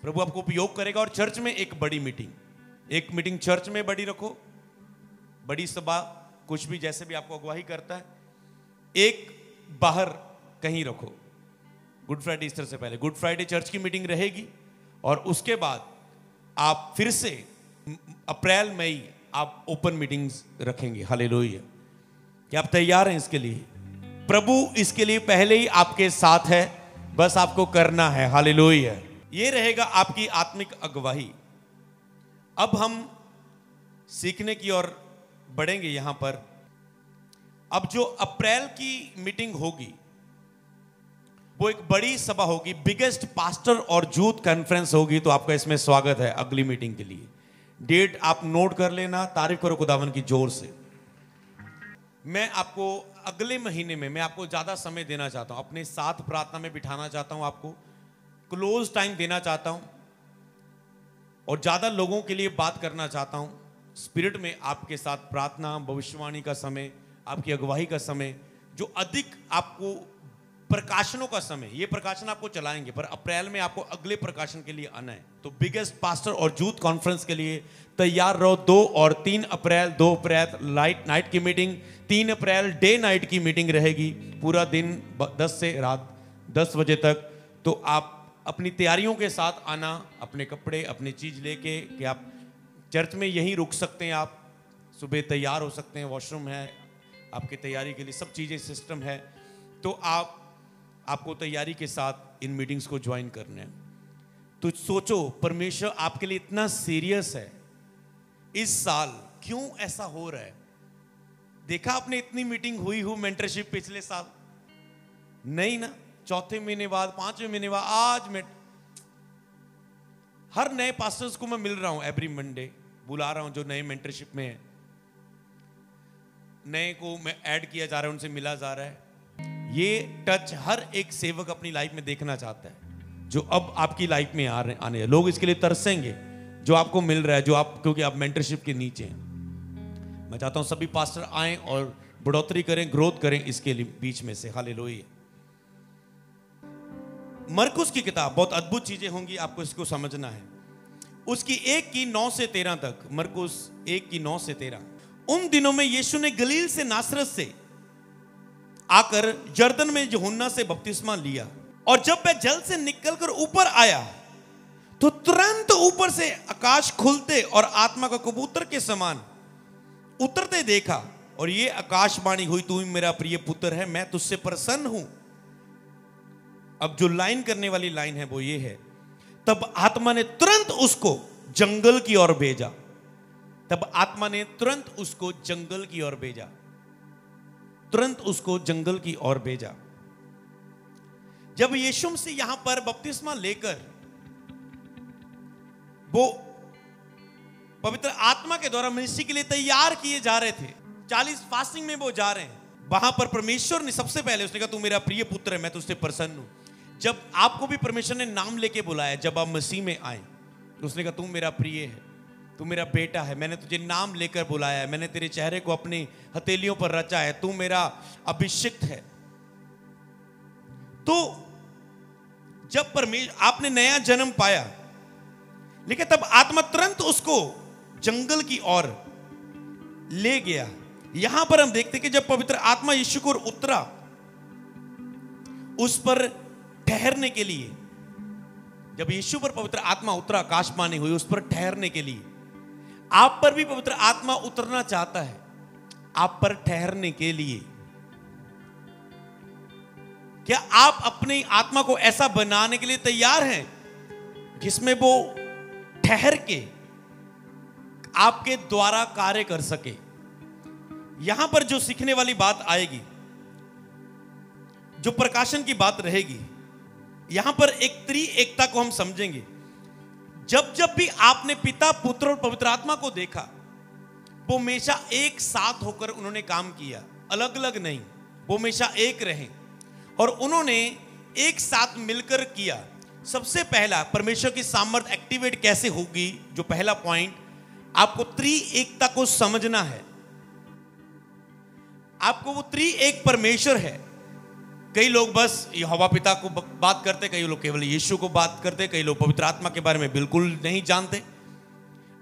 प्रभु आपको उपयोग करेगा। और चर्च में एक बड़ी मीटिंग, एक मीटिंग चर्च में बड़ी रखो, बड़ी सभा, कुछ भी जैसे भी आपको अगुवाई करता है। एक बाहर कहीं रखो गुड फ्राइडे ईस्टर से पहले। गुड फ्राइडे चर्च की मीटिंग रहेगी, और उसके बाद आप फिर से अप्रैल मई आप ओपन मीटिंग्स रखेंगे। हालेलुया। कि आप तैयार हैं इसके लिए? प्रभु इसके लिए पहले ही आपके साथ है, बस आपको करना है। हालेलुया। ये रहेगा आपकी आत्मिक अगुवाई। अब हम सीखने की ओर बढ़ेंगे। यहां पर अब जो अप्रैल की मीटिंग होगी वो एक बड़ी सभा होगी, बिगेस्ट पास्टर और यूथ कॉन्फ्रेंस होगी। तो आपका इसमें स्वागत है अगली मीटिंग के लिए। डेट आप नोट कर लेना, तारीफ करो खुदावन की जोर से। मैं आपको अगले महीने में मैं आपको ज्यादा समय देना चाहता हूं, अपने साथ प्रार्थना में बिठाना चाहता हूं, आपको क्लोज टाइम देना चाहता हूं और ज्यादा लोगों के लिए बात करना चाहता हूं। स्पिरिट में आपके साथ प्रार्थना, भविष्यवाणी का समय, आपकी अगुवाई का समय, जो अधिक आपको प्रकाशनों का समय, ये प्रकाशन आपको चलाएंगे, पर अप्रैल में आपको अगले प्रकाशन के लिए आना है। तो बिगेस्ट पास्टर और यूथ कॉन्फ्रेंस के लिए तैयार रहो। 2 और 3 अप्रैल, 2 अप्रैल नाइट की मीटिंग, 3 अप्रैल डे नाइट की मीटिंग रहेगी, पूरा दिन 10 से रात 10 बजे तक। तो आप अपनी तैयारियों के साथ आना, अपने कपड़े, अपनी चीज लेके, कि आप चर्च में यहीं रुक सकते हैं, आप सुबह तैयार हो सकते हैं, वॉशरूम है आपकी तैयारी के लिए, सब चीजें सिस्टम है। तो आपको तैयारी के साथ इन मीटिंग्स को ज्वाइन करना है। तो सोचो, परमेश्वर आपके लिए इतना सीरियस है। इस साल क्यों ऐसा हो रहा है? देखा आपने इतनी मीटिंग हुई हो मेंटरशिप पिछले साल? नहीं ना। चौथे महीने बाद, 5वें महीने बाद, आज मैं हर नए पास्टर्स को मैं मिल रहा हूं, एवरी मंडे बुला रहा हूं, जो नए मेंटरशिप में है, नए को मैं ऐड किया जा रहा है, उनसे मिला जा रहा है। ये टच हर एक सेवक अपनी लाइफ में देखना चाहता है, जो अब आपकी लाइफ में आने हैं। लोग इसके लिए तरसेंगे जो आपको मिल रहा है, जो आप, क्योंकि आप मेंटरशिप के नीचे हैं। मैं चाहता हूं सभी पास्टर आएं और बढ़ोतरी करें, ग्रोथ करें इसके लिए बीच में से। हालेलुया। मरकुस की किताब, बहुत अद्भुत चीजें होंगी, आपको इसको समझना है। उसकी 1 की 9 से 13 तक, मरकुस 1 की 9 से 13। उन दिनों में यीशु ने गलील से, नासरत से आकर यरदन में यूहन्ना से बपतिस्मा लिया, और जब वह जल से निकलकर ऊपर आया तो तुरंत ऊपर से आकाश खुलते और आत्मा का कबूतर के समान उतरते देखा, और ये आकाशवाणी हुई, तू मेरा प्रिय पुत्र है, मैं तुझसे प्रसन्न हूं। अब जो लाइन करने वाली लाइन है वो ये है, तब आत्मा ने तुरंत उसको जंगल की ओर भेजा। तब आत्मा ने तुरंत उसको जंगल की ओर भेजा, तुरंत उसको जंगल की ओर भेजा। जब यीशु मसीह यहां पर बपतिस्मा लेकर वो पवित्र आत्मा के द्वारा मिनिस्ट्री के लिए तैयार किए जा रहे थे, 40 फास्टिंग में वो जा रहे हैं, वहां पर परमेश्वर ने सबसे पहले उसने कहा, तू मेरा प्रिय पुत्र है, मैं तुझसे प्रसन्न हूं। जब आपको भी परमेश्वर ने नाम लेके बुलाया, जब आप मसीह में आए, तो उसने कहा, तू मेरा प्रिय है, तू मेरा बेटा है, मैंने तुझे नाम लेकर बुलाया है, मैंने तेरे चेहरे को अपनी हथेलियों पर रचा है, तू मेरा अभिषिक्त है। तो जब परमेश्वर आपने नया जन्म पाया, लेकिन तब आत्मा तुरंत उसको जंगल की ओर ले गया। यहां पर हम देखते कि जब पवित्र आत्मा यीशु को उतरा, उस पर ठहरने के लिए, जब यीशु पर पवित्र आत्मा उतरा, आकाशवाणी हुई उस पर ठहरने के लिए, आप पर भी पवित्र आत्मा उतरना चाहता है, आप पर ठहरने के लिए। क्या आप अपनी आत्मा को ऐसा बनाने के लिए तैयार हैं जिसमें वो ठहर के आपके द्वारा कार्य कर सके? यहां पर जो सीखने वाली बात आएगी, जो प्रकाशन की बात रहेगी, यहां पर एक त्रिएकता को हम समझेंगे। जब जब भी आपने पिता, पुत्र और पवित्र आत्मा को देखा, वो हमेशा एक साथ होकर उन्होंने काम किया, अलग अलग नहीं, वो हमेशा एक रहे और उन्होंने एक साथ मिलकर किया। सबसे पहला, परमेश्वर की सामर्थ्य एक्टिवेट कैसे होगी, जो पहला पॉइंट, आपको त्रिएकता को समझना है। आपको वो त्रिएक परमेश्वर है। कई लोग बस यहोवा पिता को बात करते, कई लोग केवल यीशु को बात करते, कई लोग पवित्र आत्मा के बारे में बिल्कुल नहीं जानते।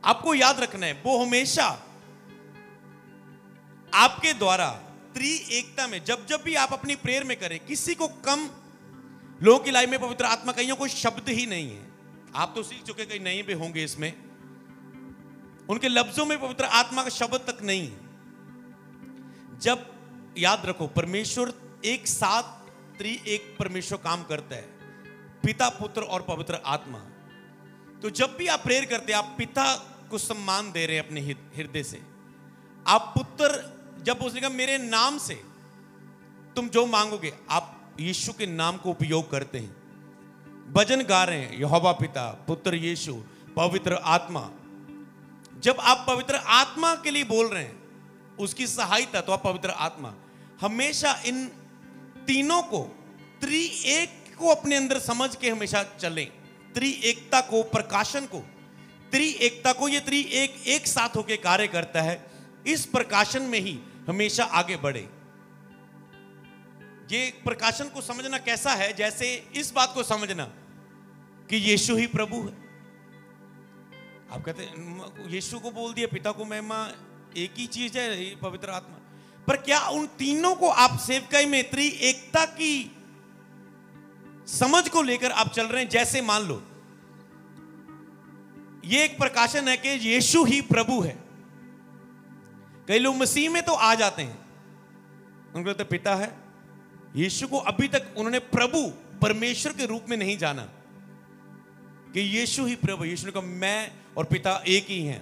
आपको याद रखना है, वो हमेशा आपके द्वारा त्रिएकता में, जब जब भी आप अपनी प्रेयर में करें, किसी को कम, लोगों की लाइफ में पवित्र आत्मा, कईयों को शब्द ही नहीं है, आप तो सीख चुके, कई नहीं भी होंगे इसमें, उनके लफ्जों में पवित्र आत्मा का शब्द तक नहीं है। जब याद रखो, परमेश्वर एक साथ एक परमेश्वर काम करता है, पिता, पुत्र और पवित्र आत्मा। तो जब भी आप प्रेयर करते हैं, आप पिता को सम्मान दे रहे हैं अपने हृदय से। आप पुत्र, जब उसने कहा मेरे नाम से तुम जो मांगोगे, आप यीशु के नाम को उपयोग करते हैं। भजन गा रहे हैं, यहोवा पिता, पुत्र यीशु, पवित्र आत्मा। जब आप पवित्र आत्मा के लिए बोल रहे हैं, उसकी सहायता, तो आप पवित्र आत्मा, हमेशा इन तीनों को, त्रिएक को अपने अंदर समझ के हमेशा चलें। त्रिएकता को, प्रकाशन को, त्रिएकता को, ये त्रिएक एक साथ होकर कार्य करता है। इस प्रकाशन में ही हमेशा आगे बढ़े। ये प्रकाशन को समझना कैसा है? जैसे इस बात को समझना कि यीशु ही प्रभु है। आप कहते हैं यीशु को बोल दिया, पिता को महिमा, एक ही चीज है पवित्र आत्मा। पर क्या उन तीनों को आप सेवकाई में त्रिएकता की समझ को लेकर आप चल रहे हैं? जैसे मान लो ये एक प्रकाशन है कि यीशु ही प्रभु है। कई लोग मसीह में तो आ जाते हैं, उनको तो पिता है। यीशु को अभी तक उन्होंने प्रभु, परमेश्वर के रूप में नहीं जाना कि यीशु ही प्रभु। यीशु ने कहा मैं और पिता एक ही हैं।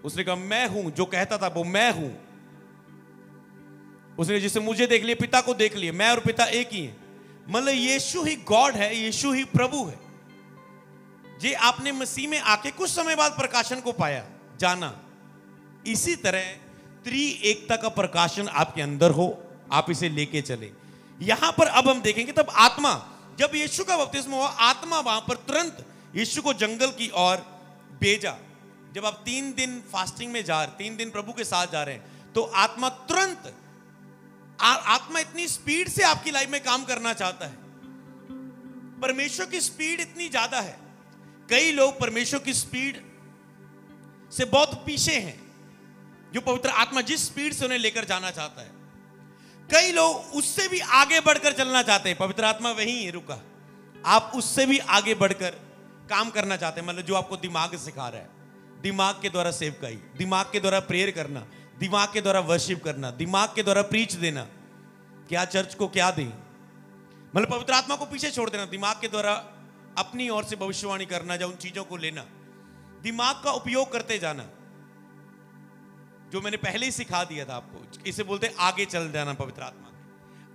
उसने कहा मैं हूं, जो कहता था वो मैं हूं। उसने जिसे मुझे देख लिया, पिता को देख लिया, मैं और पिता एक ही हैं। मतलब यीशु ही गॉड है, यीशु ही प्रभु है। ये आपने मसीह में आके कुछ समय बाद प्रकाशन को पाया, जाना। इसी तरह त्रिएकता का प्रकाशन आपके अंदर हो, आप इसे लेके चले। यहां पर अब हम देखेंगे, तब आत्मा, जब यीशु का बपतिस्मा हुआ, आत्मा वहां पर तुरंत यीशु को जंगल की ओर भेजा। जब आप 3 दिन फास्टिंग में जा रहे, 3 दिन प्रभु के साथ जा रहे हैं, तो आत्मा तुरंत, आत्मा इतनी स्पीड से आपकी लाइफ में काम करना चाहता है। परमेश्वर की स्पीड इतनी ज्यादा है। कई लोग परमेश्वर की स्पीड से बहुत पीछे हैं, जो पवित्र आत्मा जिस स्पीड से उन्हें लेकर जाना चाहता है। कई लोग उससे भी आगे बढ़कर चलना चाहते हैं। पवित्र आत्मा वहीं है रुका, आप उससे भी आगे बढ़कर काम करना चाहते हैं। मतलब जो आपको दिमाग सिखा रहा है, दिमाग के द्वारा सेवकाई, दिमाग के द्वारा प्रेयर करना, दिमाग के द्वारा वर्शिप करना, दिमाग के द्वारा प्रीच देना, क्या चर्च को क्या दे, मतलब पवित्र आत्मा को पीछे छोड़ देना, दिमाग के द्वारा अपनी ओर से भविष्यवाणी करना, या उन चीजों को लेना, दिमाग का उपयोग करते जाना, जो मैंने पहले ही सिखा दिया था आपको। इसे बोलते हैं आगे चल जाना पवित्र आत्मा के।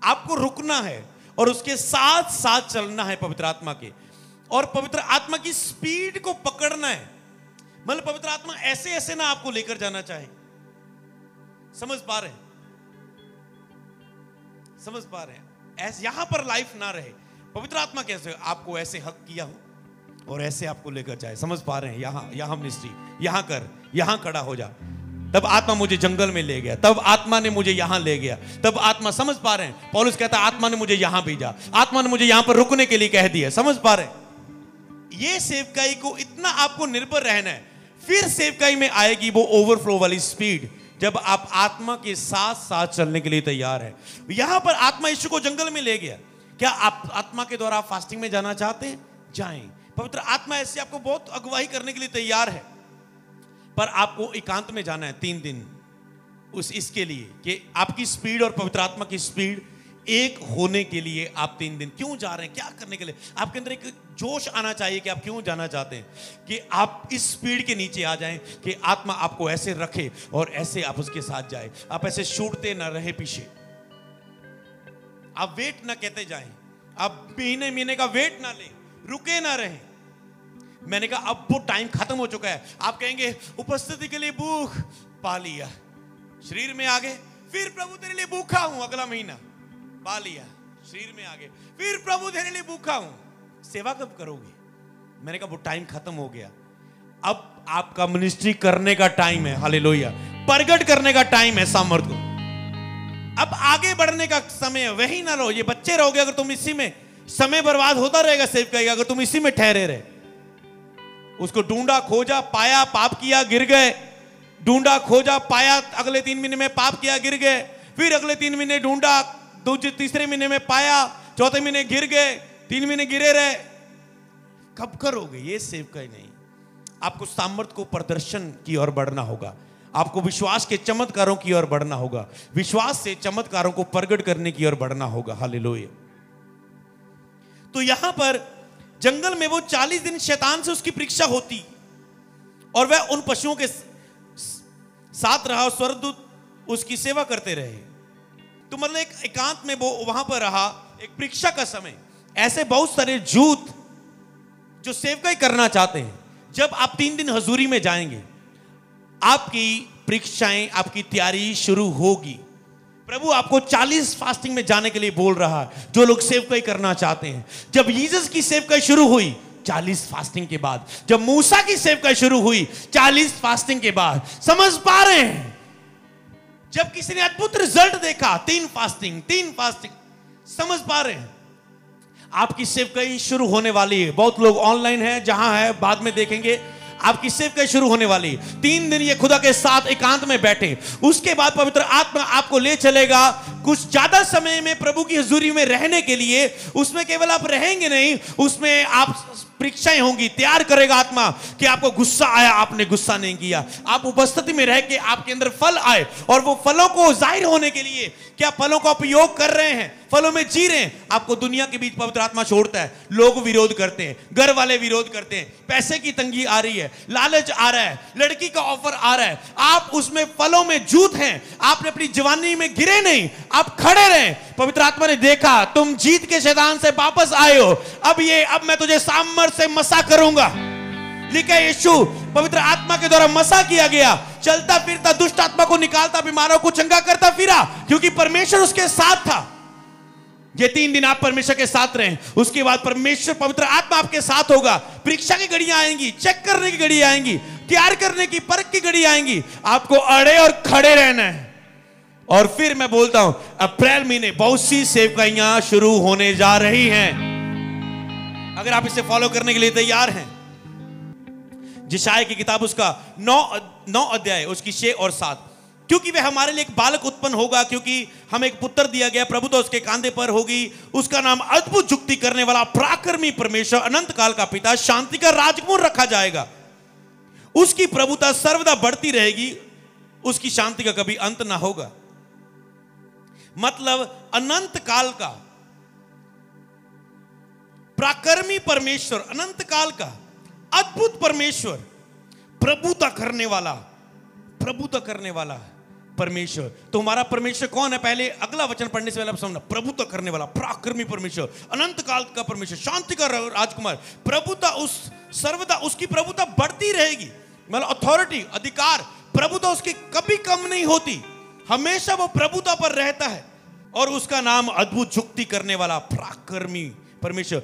आपको रुकना है और उसके साथ साथ चलना है पवित्र आत्मा के, और पवित्र आत्मा की स्पीड को पकड़ना है। मतलब पवित्र आत्मा ऐसे ऐसे ना आपको लेकर जाना चाहे। समझ पा रहे हैं? समझ पा रहे हैं? ऐसे यहां पर लाइफ ना रहे। पवित्र आत्मा कैसे आपको ऐसे हक किया हो और ऐसे आपको लेकर जाए। समझ पा रहे हैं? यहां मिनिस्ट्री, यहां कर, यहां खड़ा हो जा। तब आत्मा मुझे जंगल में ले गया, तब आत्मा ने मुझे यहां ले गया, तब आत्मा, समझ पा रहे हैं? पौलुस कहता है आत्मा ने मुझे यहां भेजा, आत्मा ने मुझे यहां पर रुकने के लिए कह दिया। समझ पा रहे हैं? ये सेवकाई को इतना आपको निर्भर रहना है। फिर सेवकाई में आएगी वो ओवरफ्लो वाली स्पीड, जब आप आत्मा के साथ साथ चलने के लिए तैयार है। यहां पर आत्मा यीशु को जंगल में ले गया। क्या आप आत्मा के द्वारा फास्टिंग में जाना चाहते हैं? जाएं। पवित्र आत्मा ऐसे आपको बहुत अगुवाई करने के लिए तैयार है, पर आपको एकांत में जाना है 3 दिन इसके लिए कि आपकी स्पीड और पवित्र आत्मा की स्पीड एक होने के लिए आप 3 दिन क्यों जा रहे हैं? क्या करने के लिए? आपके अंदर एक जोश आना चाहिए कि आप क्यों जाना चाहते हैं, कि आप इस स्पीड के नीचे आ जाएं कि आत्मा आपको ऐसे रखे और ऐसे आप उसके साथ जाए। आप ऐसे छूटते ना रहे पीछे, आप वेट ना कहते जाएं, आप महीने महीने का वेट ना लें, रुके ना रहें। मैंने कहा अब वो टाइम खत्म हो चुका है। आप कहेंगे उपस्थिति के लिए भूख पा लिया, शरीर में आ गए, फिर प्रभु तेरे लिए भूखा हूं, अगला महीना पा लिया, शरीर में आ गए, फिर प्रभु तेरे लिए भूखा हूं, सेवा कब करोगे? मैंने कहा वो टाइम खत्म हो गया। अब आपका मिनिस्ट्री करने का टाइम है। हालेलुया। प्रगट करने का टाइम है सामर्थ को। अब आगे बढ़ने का समय है। वही ना रहो, ये बच्चे रहोगे अगर तुम इसी में, समय बर्बाद होता रहेगा सेवकाई का अगर तुम इसी में ठहरे रहे। उसको ढूंढा खोजा पाया, पाप किया गिर गए, ढूंढा खोजा पाया, अगले 3 महीने में पाप किया गिर गए, फिर अगले 3 महीने ढूंढा, तीसरे महीने में पाया, चौथे महीने गिर गए, 3 महीने गिरे रहे। कब करोगे? ये सेवकाई नहीं। आपको सामर्थ को प्रदर्शन की ओर बढ़ना होगा। आपको विश्वास के चमत्कारों की ओर बढ़ना होगा, विश्वास से चमत्कारों को प्रकट करने की ओर बढ़ना होगा। हालेलुया। तो यहां पर जंगल में वो 40 दिन शैतान से उसकी परीक्षा होती और वह उन पशुओं के साथ रहा और स्वर्गदूत उसकी सेवा करते रहे। तो मतलब एक एकांत में वो वहां पर रहा, एक परीक्षा का समय। ऐसे बहुत सारे जूत जो सेवकाई करना चाहते हैं, जब आप 3 दिन हजूरी में जाएंगे, आपकी परीक्षाएं, आपकी तैयारी शुरू होगी। प्रभु आपको 40 फास्टिंग में जाने के लिए बोल रहा है, जो लोग सेवकाई करना चाहते हैं। जब यीशु की सेवकाई शुरू हुई 40 फास्टिंग के बाद, जब मूसा की सेवकाई शुरू हुई 40 फास्टिंग के बाद, समझ पा रहे हैं? जब किसी ने अद्भुत रिजल्ट देखा 3 फास्टिंग, समझ पा रहे हैं? आपकी सेवकाई शुरू होने वाली है। बहुत लोग ऑनलाइन हैं, जहां है बाद में देखेंगे। आपकी सेवकाई शुरू होने वाली है। 3 दिन ये खुदा के साथ एकांत में बैठे, उसके बाद पवित्र आत्मा आपको ले चलेगा कुछ ज्यादा समय में प्रभु की हजूरी में रहने के लिए। उसमें केवल आप रहेंगे नहीं, उसमें आप परीक्षाएं होंगी। तैयार करेगा आत्मा कि आपको गुस्सा आया, आपने गुस्सा नहीं किया। आप उपस्थिति में रह के आपके अंदर फल आए, और वो फलों को जाहिर होने के लिए क्या फलों का उपयोग कर रहे हैं, फलों में जी रहे हैं। आपको दुनिया के बीच पवित्र आत्मा छोड़ता है, लोग विरोध करते हैं, घर वाले विरोध करते हैं, पैसे की तंगी आ रही है, लालच आ रहा है, लड़की का ऑफर आ रहा है, आप उसमें फलों में जूत हैं। आपने अपनी जवानी में गिरे नहीं, आप खड़े रहे। पवित्र आत्मा ने देखा तुम जीत के शैतान से वापस आए हो, अब मैं तुझे सामर्थ से मसा करूंगा। लिखा है यीशु पवित्र आत्मा के द्वारा मसा किया गया, चलता फिरता दुष्ट आत्मा को निकालता, बीमारों को चंगा करता फिरा, क्योंकि परमेश्वर उसके साथ था। ये 3 दिन आप परमेश्वर के साथ रहें, उसके बाद परमेश्वर पवित्र आत्मा आपके साथ होगा। परीक्षा की घड़ियां आएंगी, चेक करने की घड़ी आएंगी, तैयार करने की, परख की घड़ी आएंगी। आपको अड़े और खड़े रहना है। और फिर मैं बोलता हूं, अप्रैल महीने बहुत सी सेवकाइयां शुरू होने जा रही हैं। अगर आप इसे फॉलो करने के लिए तैयार हैं, जिशाया की किताब उसका 9 अध्याय, उसकी 6 और 7, क्योंकि वह हमारे लिए एक बालक उत्पन्न होगा, क्योंकि हमें एक पुत्र दिया गया, प्रभु तो उसके कांधे पर होगी। उसका नाम अद्भुत जुक्ति करने वाला, पराक्रमी परमेश्वर, अनंत काल का पिता, शांति का राजकुमार रखा जाएगा। उसकी प्रभुता सर्वदा बढ़ती रहेगी, उसकी शांति का कभी अंत ना होगा। मतलब अनंत काल का पराक्रमी परमेश्वर, अनंत काल का अद्भुत परमेश्वर, प्रभुता करने वाला परमेश्वर। तो हमारा परमेश्वर कौन है? पहले अगला वचन पढ़ने से पहले आप समझना, प्रभुता करने वाला, पराक्रमी परमेश्वर, अनंत काल का परमेश्वर, शांति का राजकुमार। प्रभुता सर्वदा उसकी प्रभुता बढ़ती रहेगी। मतलब अथॉरिटी, अधिकार, प्रभुता उसकी कभी कम नहीं होती, हमेशा वो प्रभुता पर रहता है। और उसका नाम अद्भुत जुक्ति करने वाला, पराक्रमी परमेश्वर।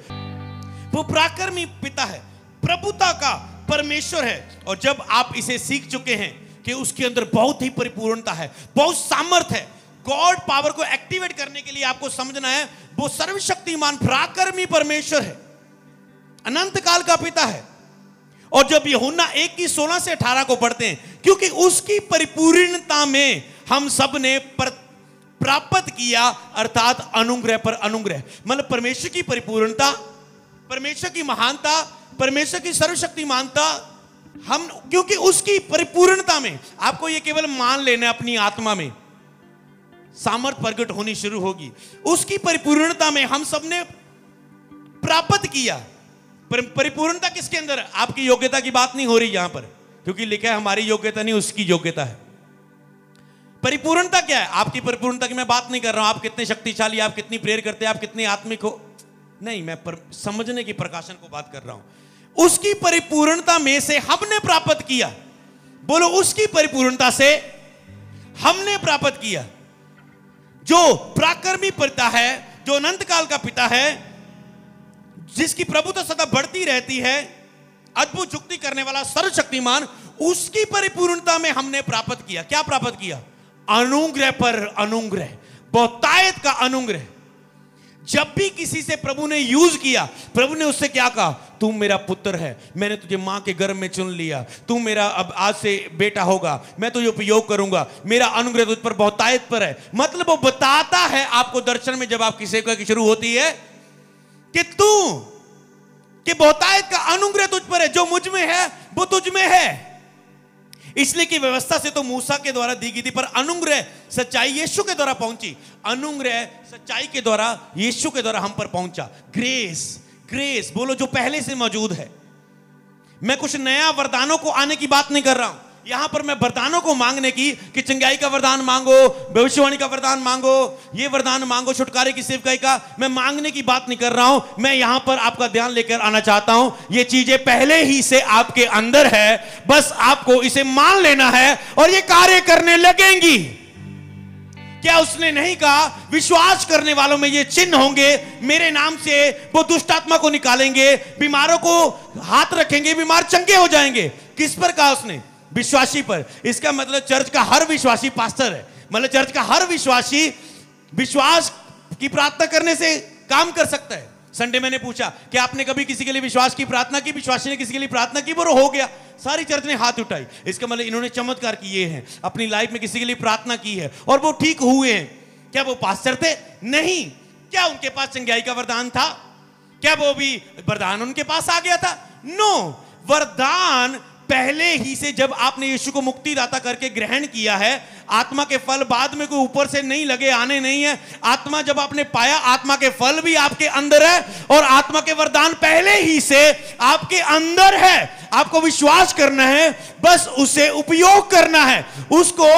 वो पराक्रमी पिता है, प्रभुता का परमेश्वर है। और जब आप इसे सीख चुके हैं कि उसके अंदर बहुत ही परिपूर्णता है, बहुत सामर्थ्य है, गॉड पावर को एक्टिवेट करने के लिए आपको समझना है वो सर्वशक्तिमान पराक्रमी परमेश्वर है, अनंत काल का पिता है। और जब यूहन्ना 1 की 16 से 18 को पढ़ते हैं, क्योंकि उसकी परिपूर्णता में हम सब ने प्राप्त किया, अर्थात अनुग्रह पर अनुग्रह। मतलब परमेश्वर की परिपूर्णता, परमेश्वर की महानता, परमेश्वर की सर्वशक्तिमानता, हम क्योंकि उसकी परिपूर्णता में, आपको यह केवल मान लेना अपनी आत्मा में, सामर्थ प्रकट होनी शुरू होगी। उसकी परिपूर्णता में हम सबने प्राप्त किया। परिपूर्णता किसके अंदर? आपकी योग्यता की बात नहीं हो रही यहां पर, क्योंकि लिखा है हमारी योग्यता नहीं, उसकी योग्यता है। परिपूर्णता क्या है? आपकी परिपूर्णता की मैं बात नहीं कर रहा हूं, आप कितने शक्तिशाली, आप कितनी प्रेयर करते हैं, आप कितने आत्मिक हो, नहीं, मैं समझने की प्रकाशन को बात कर रहा हूं। उसकी परिपूर्णता में से हमने प्राप्त किया। बोलो, उसकी परिपूर्णता से हमने प्राप्त किया। जो पराक्रमी पिता है, जो अनंत काल का पिता है, जिसकी प्रभुता सदा बढ़ती रहती है, अद्भुत जुक्ति करने वाला, सर्वशक्तिमान, उसकी परिपूर्णता में हमने प्राप्त किया। क्या प्राप्त किया? अनुग्रह पर अनुग्रह, बहुतायत का अनुग्रह। जब भी किसी से प्रभु ने यूज किया, प्रभु ने उससे क्या कहा? तू मेरा पुत्र है, मैंने तुझे मां के गर्भ में चुन लिया, तू मेरा अब आज से बेटा होगा, मैं तुझे उपयोग करूंगा, मेरा अनुग्रह तुझ पर बहुतायत पर है। मतलब वो बताता है आपको दर्शन में, जब आपकी सेवा की शुरू होती है, कि बहुतायत का अनुग्रह तुझ पर है, जो मुझ में है वो तुझ में है। इसलिए कि व्यवस्था से तो मूसा के द्वारा दी गई थी, पर अनुग्रह सच्चाई यीशु के द्वारा पहुंची। अनुग्रह सच्चाई के द्वारा यीशु के द्वारा हम पर पहुंचा। ग्रेस, ग्रेस बोलो जो पहले से मौजूद है। मैं कुछ नया वरदानों को आने की बात नहीं कर रहा हूं यहां पर। मैं वरदानों को मांगने की कि चंगाई का वरदान मांगो, भविष्यवाणी का वरदान मांगो, ये वरदान मांगो, छुटकारे की सेवकाई का, मैं मांगने की बात नहीं कर रहा हूं। मैं यहां पर आपका ध्यान लेकर आना चाहता हूं, ये चीजें पहले ही से आपके अंदर है, बस आपको इसे मान लेना है और ये कार्य करने लगेंगी। क्या उसने नहीं कहा विश्वास करने वालों में ये चिन्ह होंगे, मेरे नाम से वो दुष्ट आत्मा को निकालेंगे, बीमारों को हाथ रखेंगे, बीमार चंगे हो जाएंगे। किस पर कहा उसने? विश्वासी पर। इसका मतलब चर्च का हर विश्वासी पास्टर है। मतलब चर्च का हर विश्वासी विश्वास की प्रार्थना करने से काम कर सकता है। संडे मैंने पूछा कि आपने कभी किसी के लिए विश्वास की प्रार्थना की? विश्वासी ने किसी के लिए प्रार्थना की, वो हो गया। सारी चर्च ने हाथ उठाई। इसका मतलब इन्होंने चमत्कार किए हैं, अपनी लाइफ में किसी के लिए प्रार्थना की है और वो ठीक हुए हैं। क्या वो पास्टर थे? नहीं। क्या उनके पास चंगाई का वरदान था? क्या वो भी वरदान उनके पास आ गया था? नो। वरदान पहले ही से, जब आपने यीशु को मुक्तिदाता करके ग्रहण किया है, आत्मा के फल बाद में कोई ऊपर से नहीं लगे, आने नहीं है। आत्मा जब आपने पाया, आत्मा के फल भी आपके अंदर है और आत्मा के वरदान पहले ही से आपके अंदर है। आपको विश्वास करना है, बस उसे उपयोग करना है, उसको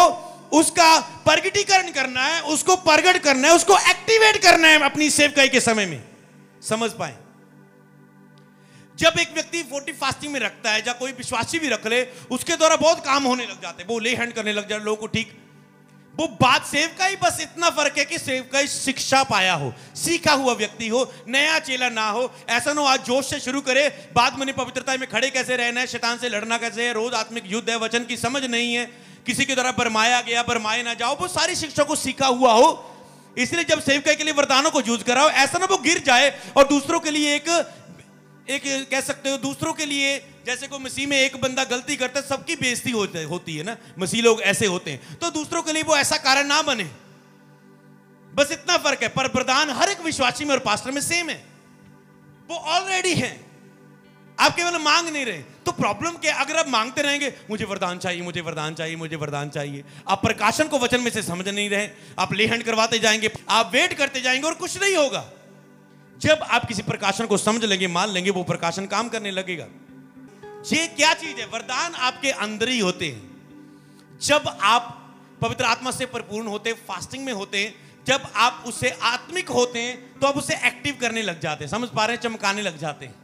उसका प्रगटीकरण करना है, उसको प्रगट करना है, उसको एक्टिवेट करना है अपनी सेवकाई के समय में। समझ पाए? जब एक व्यक्ति 40 फास्टिंग में रखता है, या कोई विश्वासी भी रख ले, उसके द्वारा बहुत काम होने लग जाते हैं। वो ले हैंड करने लग जाते लोगों को, ठीक। वो बात सेवकाई, बस इतना फर्क है कि सेवकाई शिक्षा पाया हो, सीखा हुआ व्यक्ति हो, नया चेला ना हो। ऐसा ना हो आज जोश से शुरू करे, बाद में पवित्रता में खड़े कैसे रहना है, शैतान से लड़ना कैसे है, रोज आत्मिक युद्ध है, वचन की समझ नहीं है, किसी के द्वारा बरमाया गया, बरमाए ना जाओ। वो सारी शिक्षा को सीखा हुआ हो। इसलिए जब सेवकाई के लिए वरदानों को यूज कराओ, ऐसा ना वो गिर जाए और दूसरों के लिए एक कह सकते हो, दूसरों के लिए, जैसे को मसीह में एक बंदा गलती करता है, सबकी बेइज्जती होती है ना, मसीह लोग ऐसे होते हैं, तो दूसरों के लिए वो ऐसा कारण ना बने। बस इतना फर्क है। पर वरदान हर एक विश्वासी में और पास्टर में सेम है, वो ऑलरेडी है, आप केवल मांग नहीं रहे। तो प्रॉब्लम क्या है? अगर आप मांगते रहेंगे मुझे वरदान चाहिए, मुझे वरदान चाहिए, मुझे वरदान चाहिए, आप प्रकाशन को वचन में से समझ नहीं रहे, आप ले हैंड करवाते जाएंगे, आप वेट करते जाएंगे और कुछ नहीं होगा। जब आप किसी प्रकाशन को समझ लेंगे, मान लेंगे, वो प्रकाशन काम करने लगेगा। ये क्या चीज है? वरदान आपके अंदर ही होते हैं। जब आप पवित्र आत्मा से परिपूर्ण होते हैं, फास्टिंग में होते हैं, जब आप उससे आत्मिक होते हैं, तो आप उसे एक्टिव करने लग जाते हैं। समझ पा रहे हैं? चमकाने लग जाते हैं।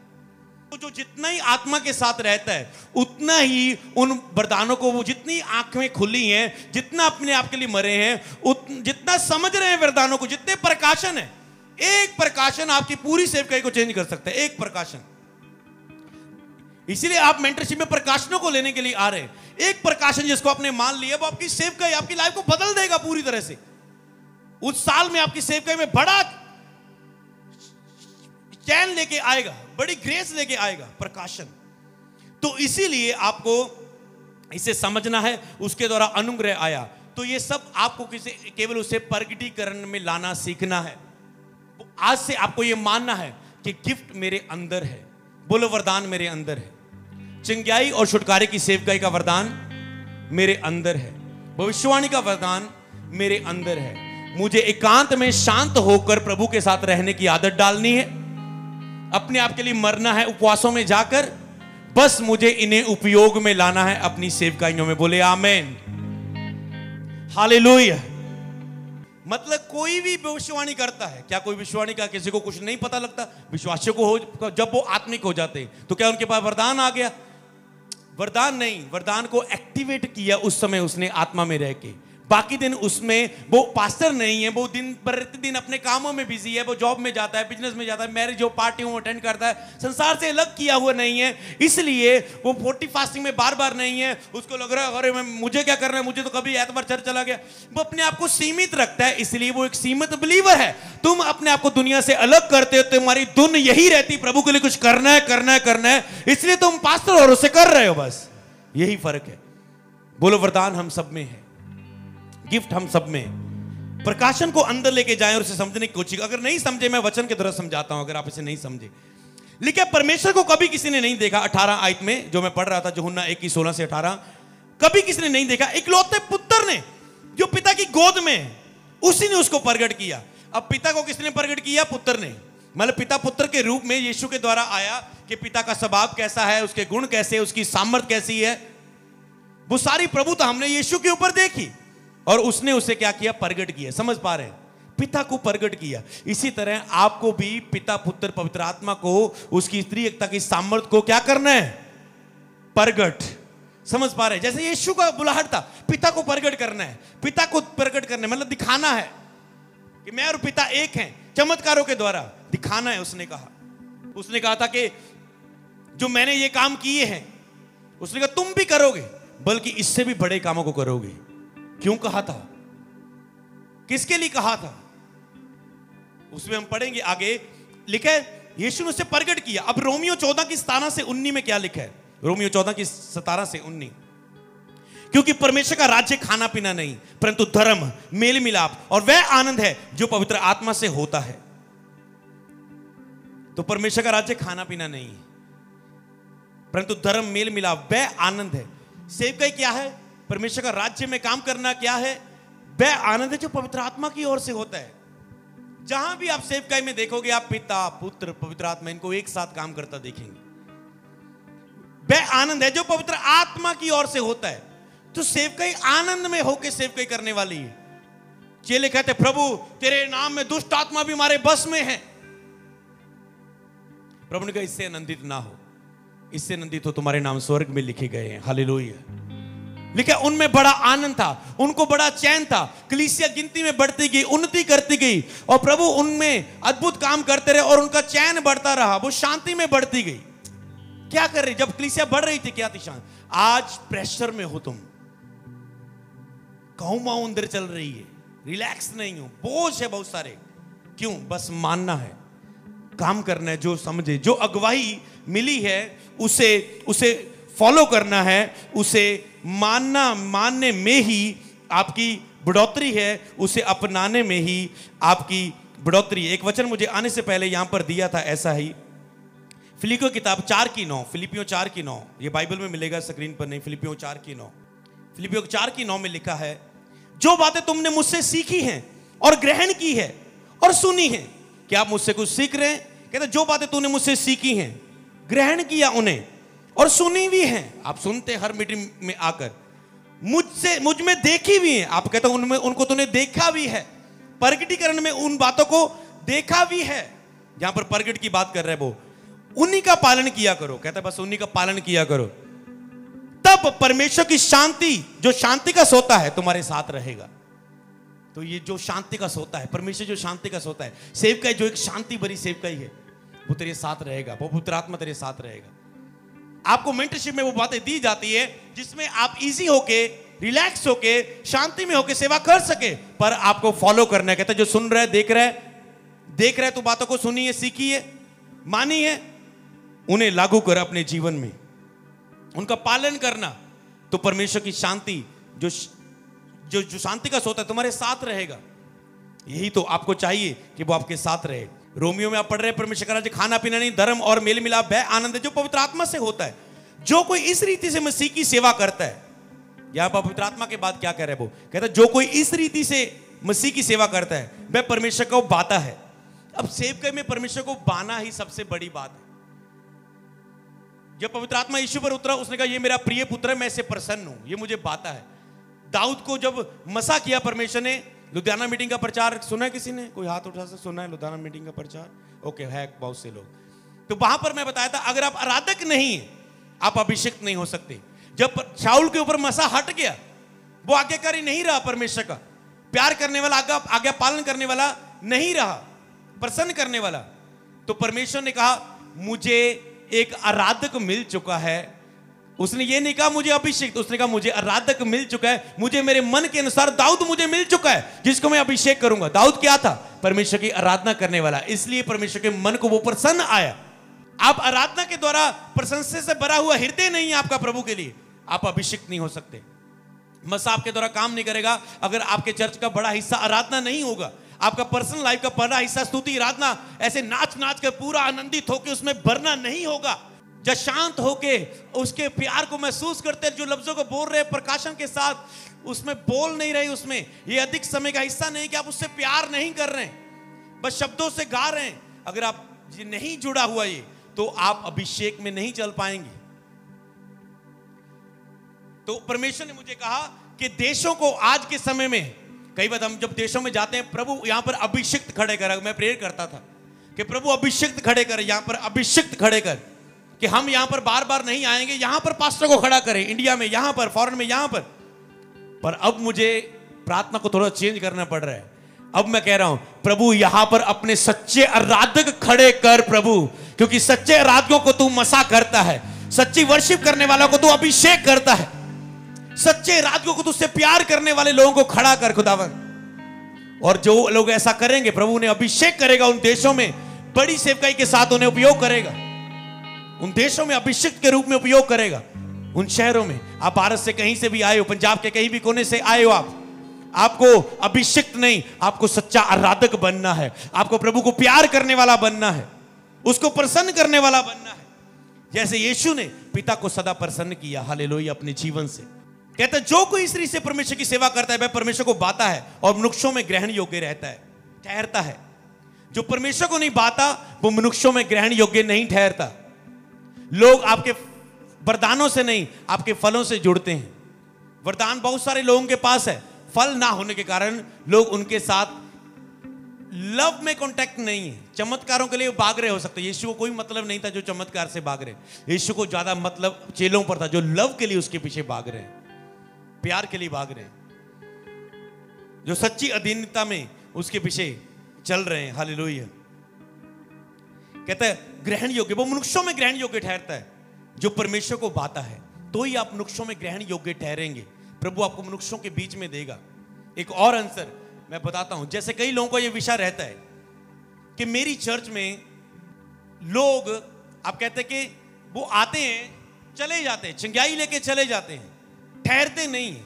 तो जो जितना ही आत्मा के साथ रहता है, उतना ही उन वरदानों को, वो जितनी आंखें खुली हैं, जितना अपने आप के लिए मरे हैं, जितना समझ रहे हैं वरदानों को, जितने प्रकाशन है, एक प्रकाशन आपकी पूरी सेवकाई को चेंज कर सकता है। एक प्रकाशन। इसीलिए आप मेंटरशिप में प्रकाशनों को लेने के लिए आ रहे हैं। एक प्रकाशन जिसको आपने मान लिया, वो आपकी सेवकाई, आपकी लाइफ को बदल देगा पूरी तरह से। उस साल में आपकी सेवकाई में बड़ा चैन लेके आएगा, बड़ी ग्रेस लेके आएगा प्रकाशन। तो इसीलिए आपको इसे समझना है। उसके द्वारा अनुग्रह आया, तो ये सब आपको केवल उसे प्रगटीकरण में लाना सीखना है। आज से आपको यह मानना है कि गिफ्ट मेरे अंदर है। बोलो वरदान मेरे अंदर है। चंगाई और छुटकारे की सेवकाई का वरदान मेरे अंदर है। भविष्यवाणी का वरदान मेरे अंदर है। मुझे एकांत में शांत होकर प्रभु के साथ रहने की आदत डालनी है। अपने आप के लिए मरना है उपवासों में जाकर। बस मुझे इन्हें उपयोग में लाना है अपनी सेवकाइयों में। बोले आमेन, हालेलुया। मतलब कोई भी भविष्यवाणी करता है, क्या कोई भविष्यवाणी का किसी को कुछ नहीं पता लगता? विश्वासियों को हो, जब वो आत्मिक हो जाते हैं तो क्या उनके पास वरदान आ गया? वरदान नहीं, वरदान को एक्टिवेट किया उस समय उसने आत्मा में रह के। बाकी दिन उसमें वो पास्टर नहीं है, वो दिन प्रतिदिन अपने कामों में बिजी है, वो जॉब में जाता है, बिजनेस में जाता है, मैरिज जो पार्टी वो अटेंड करता है, संसार से अलग किया हुआ नहीं है। इसलिए वो 40 फास्टिंग में बार बार नहीं है। उसको लग रहा है अरे मुझे क्या करना है, मुझे तो कभी एतवार चर्च चला गया। वो अपने आप को सीमित रखता है, इसलिए वो एक सीमित बिलीवर है। तुम अपने आप को दुनिया से अलग करते हो, तुम्हारी धुन यही रहती प्रभु के लिए कुछ करना है, करना है, करना है, इसलिए तुम पास्टर और उसे कर रहे हो। बस यही फर्क है। बोलो वरदान हम सब में है, गिफ्ट हम सब में। प्रकाशन को अंदर लेके जाएं और उसे समझने की कोशिश। अगर नहीं समझे, मैं वचन के द्वारा समझाता हूं, अगर आप इसे नहीं समझे। लेकिन परमेश्वर को कभी किसी ने नहीं देखा। 18 आयत में जो मैं पढ़ रहा था, यूहन्ना 1:16 से 18, कभी किसी ने नहीं देखा, इकलौते पुत्र ने जो पिता की गोद में है, उसी ने उसको प्रकट किया। अब पिता को किसने प्रकट किया? पुत्र ने। मतलब पिता पुत्र के रूप में यीशु के द्वारा आया कि पिता का स्वभाव कैसा है, उसके गुण कैसे, उसकी सामर्थ कैसी है, वो सारी प्रभुता हमने यीशु के ऊपर देखी और उसने उसे क्या किया? प्रकट किया। समझ पा रहे हैं? पिता को प्रकट किया। इसी तरह आपको भी पिता पुत्र पवित्र आत्मा को, उसकी त्रिएकता की सामर्थ को क्या करना है? प्रकट। समझ पा रहे हैं? जैसे यीशु का बुलाहट था, पिता को प्रकट करना है। पिता को प्रकट करना मतलब दिखाना है कि मैं और पिता एक हैं, चमत्कारों के द्वारा दिखाना है। उसने कहा था कि जो मैंने ये काम किए हैं, उसने कहा तुम भी करोगे, बल्कि इससे भी बड़े कामों को करोगे। क्यों कहा था? किसके लिए कहा था? उसमें हम पढ़ेंगे आगे। लिखा है यीशु ने उसे प्रकट किया। अब रोमियो 14 की 17 से 19 में क्या लिखा है? रोमियो 14 की 17 से 19, क्योंकि परमेश्वर का राज्य खाना पीना नहीं, परंतु धर्म, मेल मिलाप और वह आनंद है जो पवित्र आत्मा से होता है। तो परमेश्वर का राज्य खाना पीना नहीं है, परंतु धर्म, मेल मिलाप, वह आनंद है। सेवकाई क्या है? परमेश्वर का राज्य में काम करना क्या है? वह आनंद है जो पवित्र आत्मा की ओर से होता है। जहां भी आप सेवकाई में देखोगे, आप पिता, पुत्र, पवित्र आत्मा इनको एक साथ काम करता देखेंगे। वह आनंद है जो पवित्र आत्मा की ओर से होता है। तो सेवकाई आनंद में होकर सेवकाई करने वाली है। चेले कहते प्रभु तेरे नाम में दुष्ट आत्मा भी हमारे बस में है। प्रभु ने कहा इससे आनंदित ना हो, इससे आनंदित हो तुम्हारे नाम स्वर्ग में लिखे गए हैं। हालेलुया। लिखा उनमें बड़ा आनंद था, उनको बड़ा चैन था। कलीसिया गिनती में बढ़ती गई, उन्नति करती गई और प्रभु उनमें अद्भुत काम करते रहे और उनका चैन बढ़ता रहा, वो शांति में बढ़ती गई। क्या कर रही? जब कलीसिया बढ़ रही थी क्या थी शांति? आज प्रेशर में हो तुम, कहूं मां अंदर चल रही है, रिलैक्स नहीं हो, बोझ है बहुत सारे। क्यों? बस मानना है, काम करना है, जो समझे, जो अगुवाई मिली है उसे फॉलो करना है, उसे मानने में ही आपकी बढ़ोतरी है, उसे अपनाने में ही आपकी बढ़ोतरी। एक वचन मुझे आने से पहले यहां पर दिया था ऐसा ही, फिलिपियों किताब 4:9, फिलिपियों 4:9, ये बाइबल में मिलेगा, स्क्रीन पर नहीं। फिलिपियों 4:9, फिलिपियों 4:9 में लिखा है जो बातें तुमने मुझसे सीखी हैं और ग्रहण की है और सुनी है। क्या आप मुझसे कुछ सीख रहे हैं? कहते जो बातें तूने मुझसे सीखी हैं, ग्रहण किया उन्हें और सुनी भी हैं। आप सुनते हर मीटिंग में आकर, मुझ में देखी भी हैं। आप कहते उनमें, उनको तूने देखा भी है, प्रकटीकरण में उन बातों को देखा भी है। जहां पर प्रकट की बात कर रहे हैं वो, उन्हीं का पालन किया करो। कहता बस उन्हीं का पालन किया करो, तब परमेश्वर की शांति, जो शांति का सोता है, तुम्हारे साथ रहेगा। तो ये जो शांति का सोता है, परमेश्वर जो शांति का सोता है, सेवकाई जो एक शांति भरी सेवकाई है, वो तेरे साथ रहेगा, वो पवित्र आत्मा तेरे साथ रहेगा। आपको मेंटरशिप में वो बातें दी जाती है जिसमें आप इजी होके, रिलैक्स होके, शांति में होके सेवा कर सके, पर आपको फॉलो करना है। कहता जो सुन रहे, देख रहे तो बातों को सुनी है, सीखी है, मानी है, उन्हें लागू कर अपने जीवन में, उनका पालन करना, तो परमेश्वर की शांति, जो शांति का सोता है, तुम्हारे साथ रहेगा। यही तो आपको चाहिए कि वो आपके साथ रहे। रोमियो में आप पढ़ रहे हैं परमेश्वर का राज्य खाना पीना नहीं, धर्म और मेल मिलाप, वह आनंद है जो पवित्र आत्मा से होता है। जो कोई इस रीति से मसीह की सेवा करता है, यहां पर पवित्र आत्मा के बाद क्या कह रहे हैं? वो कहता है जो कोई इस रीति से मसीह की सेवा करता है, वह परमेश्वर को बाता है। अब सेवकाई में परमेश्वर को बाना ही सबसे बड़ी बात है। जब पवित्र आत्मा यीशु पर उतरा, उसने कहा ये मेरा प्रिय पुत्र है, मैं इससे प्रसन्न हूं, ये मुझे बाता है। दाऊद को जब मसा किया परमेश्वर ने, लुधियाना मीटिंग का प्रचार सुना है किसी ने? कोई हाथ उठा सकता? सुना है लुधियाना मीटिंग का प्रचार? ओके, है बहुत से लोग। तो वहां पर मैं बताया था, अगर आप आराधक नहीं है, आप अभिषेक नहीं हो सकते। जब शाऊल के ऊपर मसा हट गया, वो आज्ञाकारी नहीं रहा, परमेश्वर का प्यार करने वाला, आज्ञा पालन करने वाला नहीं रहा, प्रसन्न करने वाला, तो परमेश्वर ने कहा मुझे एक आराधक मिल चुका है। उसने ये नहीं कहा मुझे अभिषेक, उसने कहा मुझे आराधक मिल चुका है, मुझे मेरे मन के अनुसार दाऊद मुझे मिल चुका है, जिसको मैं अभिषेक करूंगा। दाऊद क्या था? परमेश्वर की आराधना करने वाला, इसलिए परमेश्वर के मन को वो प्रसन्न आया। आप आराधना के द्वारा प्रशंसा से भरा हुआ हृदय नहीं है आपका प्रभु के लिए, आप अभिषेक नहीं हो सकते। मसा आपके द्वारा काम नहीं करेगा अगर आपके चर्च का बड़ा हिस्सा आराधना नहीं होगा। आपका पर्सनल लाइफ का बड़ा हिस्सा स्तुति आराधना, ऐसे नाच नाच कर पूरा आनंदित होकर उसमें भरना नहीं होगा। जब शांत होके उसके प्यार को महसूस करते हैं, जो लफ्जों को बोल रहे हैं प्रकाशन के साथ, उसमें बोल नहीं रहे, उसमें ये अधिक समय का हिस्सा नहीं कि आप उससे प्यार नहीं कर रहे हैं, बस शब्दों से गा रहे हैं। अगर आप ये नहीं जुड़ा हुआ ये, तो आप अभिषेक में नहीं चल पाएंगे। तो परमेश्वर ने मुझे कहा कि देशों को आज के समय में, कई बार हम जब देशों में जाते हैं, प्रभु यहां पर अभिषिक्त खड़े कर, मैं प्रेयर करता था कि प्रभु अभिषिक्त खड़े कर, यहां पर अभिषिक्त खड़े कर, कि हम यहां पर बार बार नहीं आएंगे, यहां पर पास्टर को खड़ा करें, इंडिया में, यहां पर, फॉरेन में, यहां पर अब मुझे प्रार्थना को थोड़ा चेंज करना पड़ रहा है। अब मैं कह रहा हूं, प्रभु यहां पर अपने सच्चे आराधक खड़े कर प्रभु, क्योंकि सच्चे आराधकों को तू मसा करता है, सच्ची वर्शिप करने वालों को तू अभिषेक करता है, सच्चे आराधकों को तुझसे प्यार करने वाले लोगों को खड़ा कर खुदावन। और जो लोग ऐसा करेंगे, प्रभु ने अभिषेक करेगा, उन देशों में बड़ी सेवकाई के साथ उन्हें उपयोग करेगा, उन देशों में अभिषेक के रूप में उपयोग करेगा, उन शहरों में। आप भारत से कहीं से भी आए हो, पंजाब के कहीं भी कोने से आए हो, आपको अभिषिक्त नहीं, आपको सच्चा आराधक बनना है, आपको प्रभु को प्यार करने वाला बनना है, उसको प्रसन्न करने वाला बनना है, जैसे यीशु ने पिता को सदा प्रसन्न किया, हालेलुया, अपने जीवन से। कहता है जो कोई स्त्री से परमेश्वर की सेवा करता है वह परमेश्वर को बाता है और मनुष्यों में ग्रहण योग्य रहता है, ठहरता है। जो परमेश्वर को नहीं बाता वो मनुष्यों में ग्रहण योग्य नहीं ठहरता। लोग आपके वरदानों से नहीं, आपके फलों से जुड़ते हैं। वरदान बहुत सारे लोगों के पास है, फल ना होने के कारण लोग उनके साथ लव में कांटेक्ट नहीं है। चमत्कारों के लिए भाग रहे हो सकते, यीशु को कोई मतलब नहीं था जो चमत्कार से भाग रहे, यीशु को ज्यादा मतलब चेलों पर था जो लव के लिए उसके पीछे भाग रहे हैं, प्यार के लिए भाग रहे हैं, जो सच्ची अधीनता में उसके पीछे चल रहे हैं, हालेलुया। कहता है ग्रहण योग्य, वो मनुष्यों में ग्रहण योग्य ठहरता है, जो परमेश्वर को बाता है तो ही आप मनुष्यों में ग्रहण योग्य ठहरेंगे, प्रभु आपको मनुष्यों के बीच में देगा। एक और आंसर मैं बताता हूं, जैसे कई लोगों को यह विषय रहता है कि मेरी चर्च में लोग, आप कहते हैं कि वो आते हैं चले जाते हैं, चंगाई लेके चले जाते हैं, ठहरते नहीं हैं।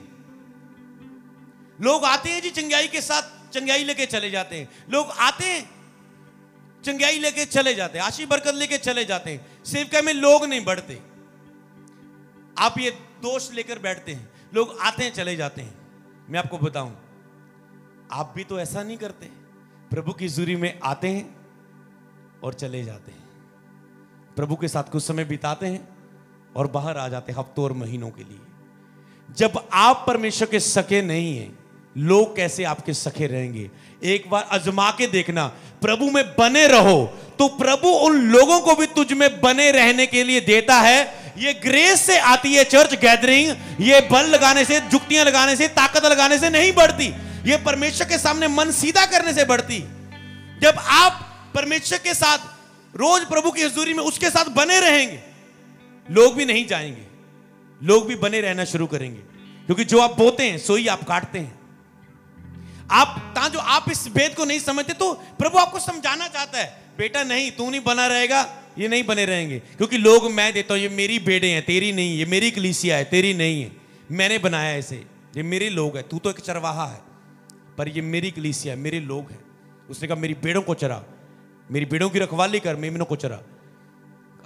लोग आते हैं जी चंगाई के साथ, चंगाई लेके चले जाते हैं, लोग आते हैं चंगाई लेके चले जाते हैं, आशीष बरकत लेके चले जाते हैं, सेवकाई में लोग नहीं बढ़ते। आप ये दोष लेकर बैठते हैं, लोग आते हैं चले जाते हैं। मैं आपको बताऊं, आप भी तो ऐसा नहीं करते, प्रभु की हुजूरी में आते हैं और चले जाते हैं, प्रभु के साथ कुछ समय बिताते हैं और बाहर आ जाते हैं हफ्तों और महीनों के लिए। जब आप परमेश्वर के सखे नहीं हैं, लोग कैसे आपके सखे रहेंगे? एक बार आजमा के देखना, प्रभु में बने रहो तो प्रभु उन लोगों को भी तुझ में बने रहने के लिए देता है। ये ग्रेस से आती है चर्च गैदरिंग, ये बल लगाने से, जुक्तियां लगाने से, ताकत लगाने से नहीं बढ़ती, ये परमेश्वर के सामने मन सीधा करने से बढ़ती। जब आप परमेश्वर के साथ रोज प्रभु की हुजूरी में उसके साथ बने रहेंगे, लोग भी नहीं जाएंगे, लोग भी बने रहना शुरू करेंगे, क्योंकि जो आप बोते हैं सो ही आप काटते हैं। जो आप इस भेद को नहीं समझते तो प्रभु आपको समझाना चाहता है, बेटा नहीं, तू नहीं बना रहेगा, ये नहीं बने रहेंगे, क्योंकि लोग मैं देता हूं, ये मेरी बेड़े हैं, तेरी नहीं, ये मेरी कलीसिया है, तेरी नहीं है, मैंने बनाया इसे, ये मेरे लोग हैं, तू तो एक चरवाहा है, पर ये मेरी कलीसिया है, मेरे लोग हैं। उसने कहा मेरी बेड़ों को चरा, मेरी बेड़ों की रखवाली कर, मेमनों को चरा।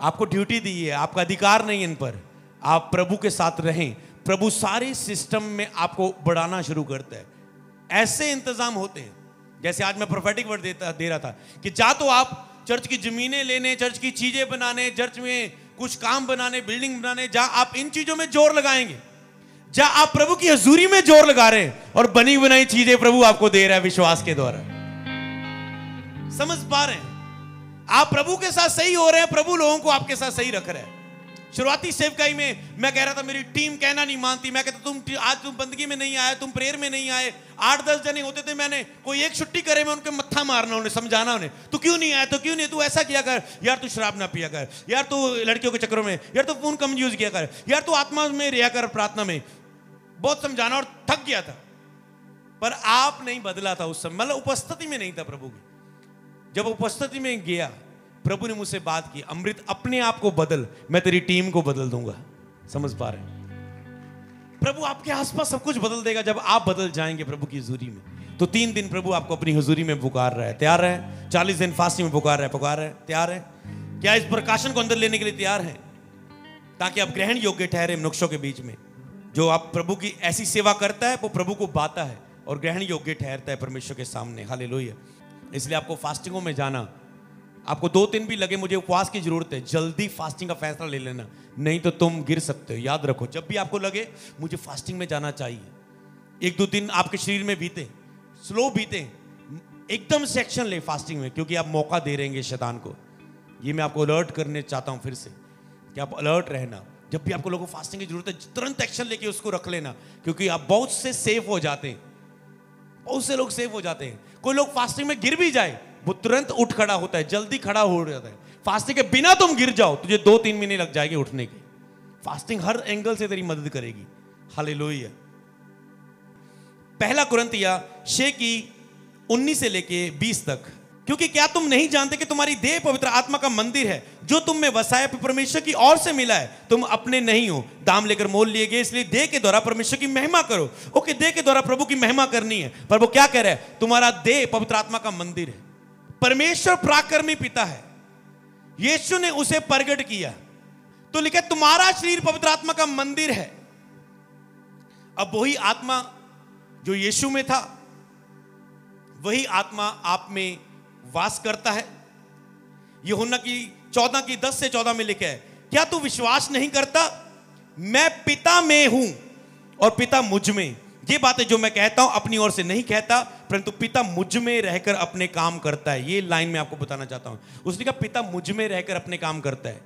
आपको ड्यूटी दी है, आपका अधिकार नहीं इन पर, आप प्रभु के साथ रहें, प्रभु सारे सिस्टम में आपको बढ़ाना शुरू करता है। ऐसे इंतजाम होते हैं, जैसे आज मैं प्रोफेटिक वर्ड दे रहा था कि जा तो आप चर्च की जमीनें लेने, चर्च की चीजें बनाने, चर्च में कुछ काम बनाने, बिल्डिंग बनाने, जहां आप इन चीजों में जोर लगाएंगे, जहां आप प्रभु की हुजूरी में जोर लगा रहे हैं और बनी बनाई चीजें प्रभु आपको दे रहा है विश्वास के द्वारा। समझ पा रहे हैं? आप प्रभु के साथ सही हो रहे हैं, प्रभु लोगों को आपके साथ सही रख रहे हैं। शुरुआती सेवकाई में मैं कह रहा था मेरी टीम कहना नहीं मानती, मैं कहता आज तुम बंदगी में नहीं आए, तुम प्रेयर में नहीं आए, 8-10 जने होते थे, मैंने कोई एक छुट्टी करे, मैं उनके मत्था मारना, उन्हें समझाना, उन्हें तू क्यों नहीं आया, तो क्यों नहीं, तू ऐसा किया कर यार, तू शराब ना पिया कर यार, तू लड़कियों के चक्करों में यार, तू फोन कम यूज किया कर यार, तू आत्मा में रिया कर, प्रार्थना में। बहुत समझाना और थक गया था, पर आप नहीं बदला था उस समय, मतलब उपस्थिति में नहीं था प्रभु की। जब उपस्थिति में गया, प्रभु ने मुझसे बात की, अमृत अपने आप को बदल, मैं तेरी टीम को बदल दूंगा। समझ पा रहे हैं? प्रभु आपके आसपास सब कुछ बदल देगा जब आप बदल जाएंगे प्रभु की हुजूरी में। तो 3 दिन प्रभु आपको अपनी हुजूरी में पुकार रहा है, तैयार है? 40 दिन फास्टिंग में पुकार रहा है, तैयार है? क्या इस प्रकाशन को अंदर लेने के लिए तैयार है? ताकि आप ग्रहण योग्य ठहरे मनुष्यों के बीच में। जो आप प्रभु की ऐसी सेवा करता है वो प्रभु को बाता है और ग्रहण योग्य ठहरता है परमेश्वर के सामने। हालेलुया। इसलिए आपको फास्टिंगों में जाना, आपको 2-3 भी लगे मुझे उपवास की जरूरत है, जल्दी फास्टिंग का फैसला ले लेना, नहीं तो तुम गिर सकते हो। याद रखो, जब भी आपको लगे मुझे फास्टिंग में जाना चाहिए, 1-2 दिन आपके शरीर में बीते, स्लो बीते, एकदम से एक्शन ले फास्टिंग में, क्योंकि आप मौका दे रहेंगे शैतान को। ये मैं आपको अलर्ट करने चाहता हूं फिर से कि आप अलर्ट रहना। जब भी आपको लोगों को फास्टिंग की जरूरत है, तुरंत एक्शन लेके उसको रख लेना, क्योंकि आप बहुत से सेफ हो जाते हैं। बहुत से लोग सेफ हो जाते हैं। कोई लोग फास्टिंग में गिर भी जाए, वो तुरंत उठ खड़ा होता है, जल्दी खड़ा हो जाता है। फास्टिंग के बिना तुम गिर जाओ, तुझे 2-3 महीने लग जाएंगे उठने के। फास्टिंग हर एंगल से तेरी मदद करेगी। हालेलुया। पहला कुरिन्थिया 6 की 19 से लेके 20 तक। क्योंकि क्या तुम नहीं जानते कि तुम्हारी देह पवित्र आत्मा का मंदिर है, जो तुम में वसाया परमेश्वर की ओर से मिला है, तुम अपने नहीं हो, दाम लेकर मोल लिए गए, इसलिए देह के द्वारा परमेश्वर की महिमा करो। ओके, देह के द्वारा प्रभु की महिमा करनी है, पर वो क्या कह रहा है? तुम्हारा देह पवित्र आत्मा का मंदिर है। परमेश्वर पराक्रमी पिता है, यीशु ने उसे प्रगट किया, तो लिखा तुम्हारा शरीर पवित्र आत्मा का मंदिर है। अब वही आत्मा जो यीशु में था, वही आत्मा आप में वास करता है। यूहन्ना की 14 की 10 से 14 में लिखा है, क्या तू विश्वास नहीं करता? मैं पिता में हूं और पिता मुझ में। ये बातें जो मैं कहता हूं अपनी ओर से नहीं कहता, परंतु पिता मुझ में रहकर अपने काम करता है। ये लाइन मैं आपको बताना चाहता हूं। उसने कहा पिता मुझ में रहकर अपने काम करता है।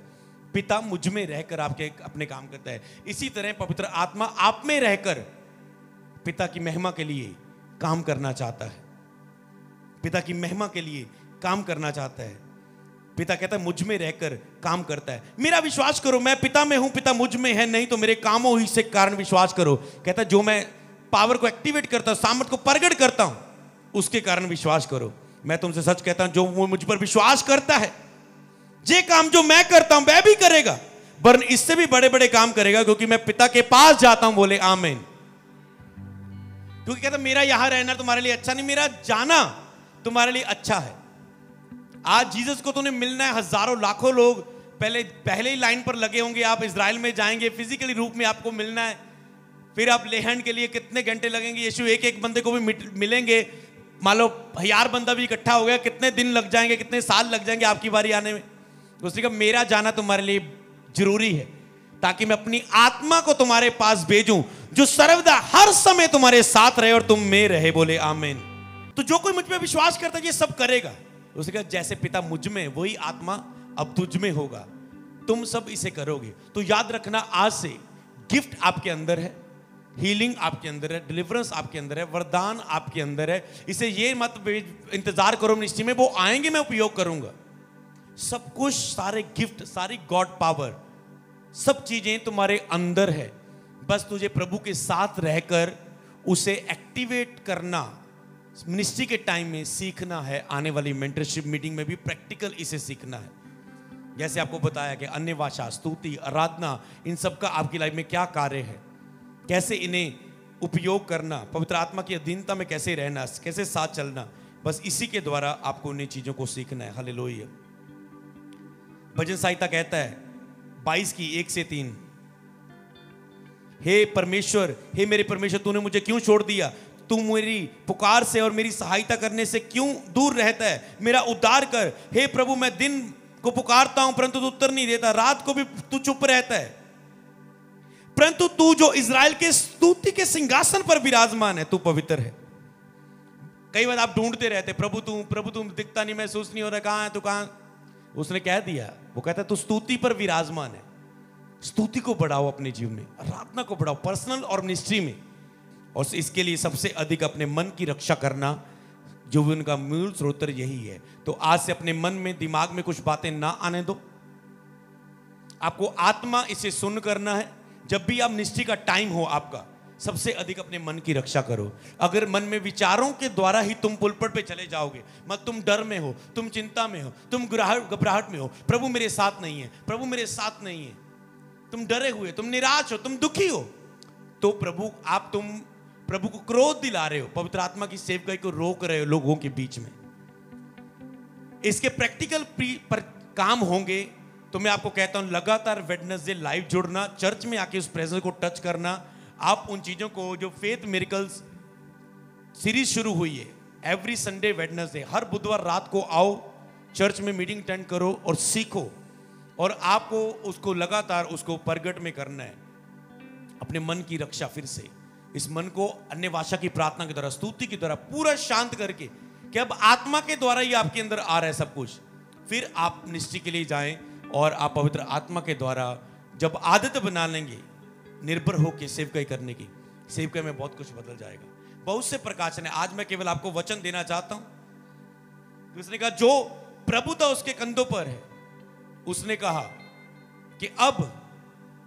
पिता मुझ में रहकर आपके अपने काम करता है। इसी तरह पवित्र आत्मा आप में रहकर पिता की महिमा के लिए काम करना चाहता है। पिता की महिमा के लिए काम करना चाहता है। पिता कहता है मुझ में रहकर काम करता है। मेरा विश्वास करो, मैं पिता में हूं, पिता मुझ में है, नहीं तो मेरे कामों ही से कारण विश्वास करो। कहता है जो मैं पावर को एक्टिवेट करता हूं, सामर्थ को प्रकट करता हूं, उसके कारण विश्वास करो। मैं तुमसे सच कहता हूं, जो वो मुझ पर विश्वास करता है, जे काम जो मैं करता हूं वह भी करेगा, वरन इससे भी बड़े बड़े काम करेगा, क्योंकि मैं पिता के पास जाता हूं। बोले आमीन। क्योंकि कहता मेरा यहां रहना तुम्हारे लिए अच्छा नहीं, मेरा जाना तुम्हारे लिए अच्छा है। आज जीसस को तुम्हें मिलना है। हजारों लाखों लोग पहले ही लाइन पर लगे होंगे। आप इजराइल में जाएंगे, फिजिकली रूप में आपको मिलना है। फिर आप लेहंड के लिए कितने घंटे लगेंगे? यीशु एक बंदे को भी मिलेंगे। मान लो 1000 बंदा भी इकट्ठा हो गया, कितने दिन लग जाएंगे, कितने साल लग जाएंगे आपकी बारी आने में? उसने कहा मेरा जाना तुम्हारे लिए जरूरी है, ताकि मैं अपनी आत्मा को तुम्हारे पास भेजूं, जो सर्वदा हर समय तुम्हारे साथ रहे और तुम में रहे। बोले आमीन। तो जो कोई मुझ पे विश्वास करता है ये सब करेगा। उसने कहा जैसे पिता मुझ में, वही आत्मा अब तुझ में होगा, तुम सब इसे करोगे। तो याद रखना, आज से गिफ्ट आपके अंदर है, हीलिंग आपके अंदर है, डिलीवरेंस आपके अंदर है, वरदान आपके अंदर है। इसे ये मत इंतजार करो मिनिस्ट्री में वो आएंगे मैं उपयोग करूंगा। सब कुछ, सारे गिफ्ट, सारी गॉड पावर, सब चीजें तुम्हारे अंदर है। बस तुझे प्रभु के साथ रहकर उसे एक्टिवेट करना, मिनिस्ट्री के टाइम में सीखना है। आने वाली मेंटरशिप मीटिंग में भी प्रैक्टिकल इसे सीखना है। जैसे आपको बताया कि अन्य भाषा, स्तुति, आराधना, इन सब का आपकी लाइफ में क्या कार्य है, कैसे इन्हें उपयोग करना, पवित्र आत्मा की अधीनता में कैसे रहना, कैसे साथ चलना, बस इसी के द्वारा आपको उन्हीं चीजों को सीखना है। हालेलुया। भजन संहिता कहता है 22 की 1 से 3, हे परमेश्वर, हे मेरे परमेश्वर, तूने मुझे क्यों छोड़ दिया? तू मेरी पुकार से और मेरी सहायता करने से क्यों दूर रहता है? मेरा उद्धार कर। हे प्रभु, मैं दिन को पुकारता हूं परंतु तू उत्तर नहीं देता, रात को भी तू चुप रहता है। परंतु तू जो इजराइल के स्तुति के सिंहासन पर विराजमान है, तू पवित्र है। कई बार आप ढूंढते रहते प्रभु तू दिखता नहीं, महसूस नहीं हो रहा, कहां है तू, कहां? उसने कह दिया, वो कहता है तू स्तुति पर विराजमान है। स्तुति को बढ़ाओ अपने जीवन में, आराधना को बढ़ाओ, पर्सनल और मिनिस्ट्री में। और इसके लिए सबसे अधिक अपने मन की रक्षा करना, जो भी उनका मूल स्रोत यही है। तो आज से अपने मन में, दिमाग में कुछ बातें ना आने दो। आपको आत्मा इसे सुन करना है। जब भी आप मिनिस्ट्री का टाइम हो आपका, सबसे अधिक अपने मन की रक्षा करो। अगर मन में विचारों के द्वारा ही तुम पुलपट पे चले जाओगे, मत तुम डर में हो, तुम चिंता में हो, तुम घबराहट में हो, प्रभु मेरे साथ नहीं है, प्रभु मेरे साथ नहीं है, तुम डरे हुए, तुम निराश हो, तुम दुखी हो, तो तुम प्रभु को क्रोध दिला रहे हो, पवित्र आत्मा की सेवकाई को रोक रहे हो लोगों के बीच में। इसके प्रैक्टिकल पर काम होंगे तो मैं आपको कहता हूं लगातार वेडनेसडे लाइव जुड़ना, चर्च में आके उस प्रेजेंस को टच करना। आप उन चीजों को, जो फेथ मिरेकल्स सीरीज शुरू हुई है, एवरी संडे वेडनेसडे, हर बुधवार रात को आओ, चर्च में मीटिंग अटेंड करो और सीखो, और आपको उसको लगातार उसको प्रगट में करना है। अपने मन की रक्षा, फिर से इस मन को अन्य भाषा की प्रार्थना के द्वारा, स्तुति की द्वारा पूरा शांत करके, कि अब आत्मा के द्वारा ही आपके अंदर आ रहा है सब कुछ। फिर आप निश्चय के लिए जाएं और आप पवित्र आत्मा के द्वारा जब आदत बना लेंगे निर्भर होकर सेवकाई करने की, सेवकाई में बहुत कुछ बदल जाएगा। बहुत से प्रकाशन है। आज मैं केवल आपको वचन देना चाहता हूं। उसने कहा जो प्रभुता उसके कंधों पर है, उसने कहा कि अब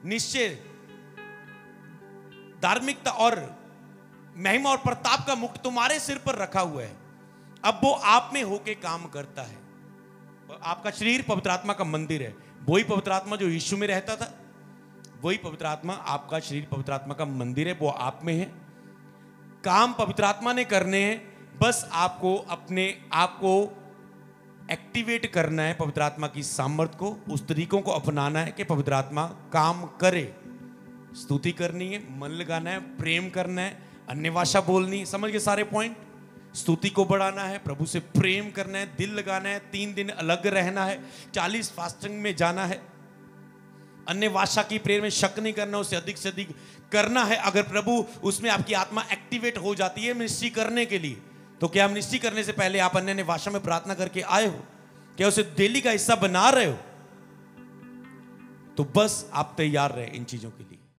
निश्चय धार्मिकता और महिमा और प्रताप का मुकुट तुम्हारे सिर पर रखा हुआ है। अब वो आप में होके काम करता है। आपका शरीर पवित्र आत्मा का मंदिर है। वही पवित्र आत्मा जो यीशु में रहता था, वही पवित्र आत्मा, आपका शरीर पवित्र आत्मा का मंदिर है, वो आप में है। काम पवित्र आत्मा ने करने हैं, बस आपको अपने आप को एक्टिवेट करना है पवित्र आत्मा की सामर्थ को, उस तरीकों को अपनाना है कि पवित्र आत्मा काम करे। स्तुति करनी है, मन लगाना है, प्रेम करना है, अन्य भाषा बोलनी है। समझ गए सारे पॉइंट? स्तुति को बढ़ाना है, प्रभु से प्रेम करना है, दिल लगाना है, 3 दिन अलग रहना है, 40 फास्टिंग में जाना है, अन्य भाषा की प्रेम में शक नहीं करना, उसे अधिक से अधिक करना है। अगर प्रभु उसमें आपकी आत्मा एक्टिवेट हो जाती है मिनिस्ट्री करने के लिए, तो क्या मिनिस्ट्री करने से पहले आप अन्य भाषा में प्रार्थना करके आए हो? क्या उसे डेली का हिस्सा बना रहे हो? तो बस आप तैयार रहे इन चीजों के लिए।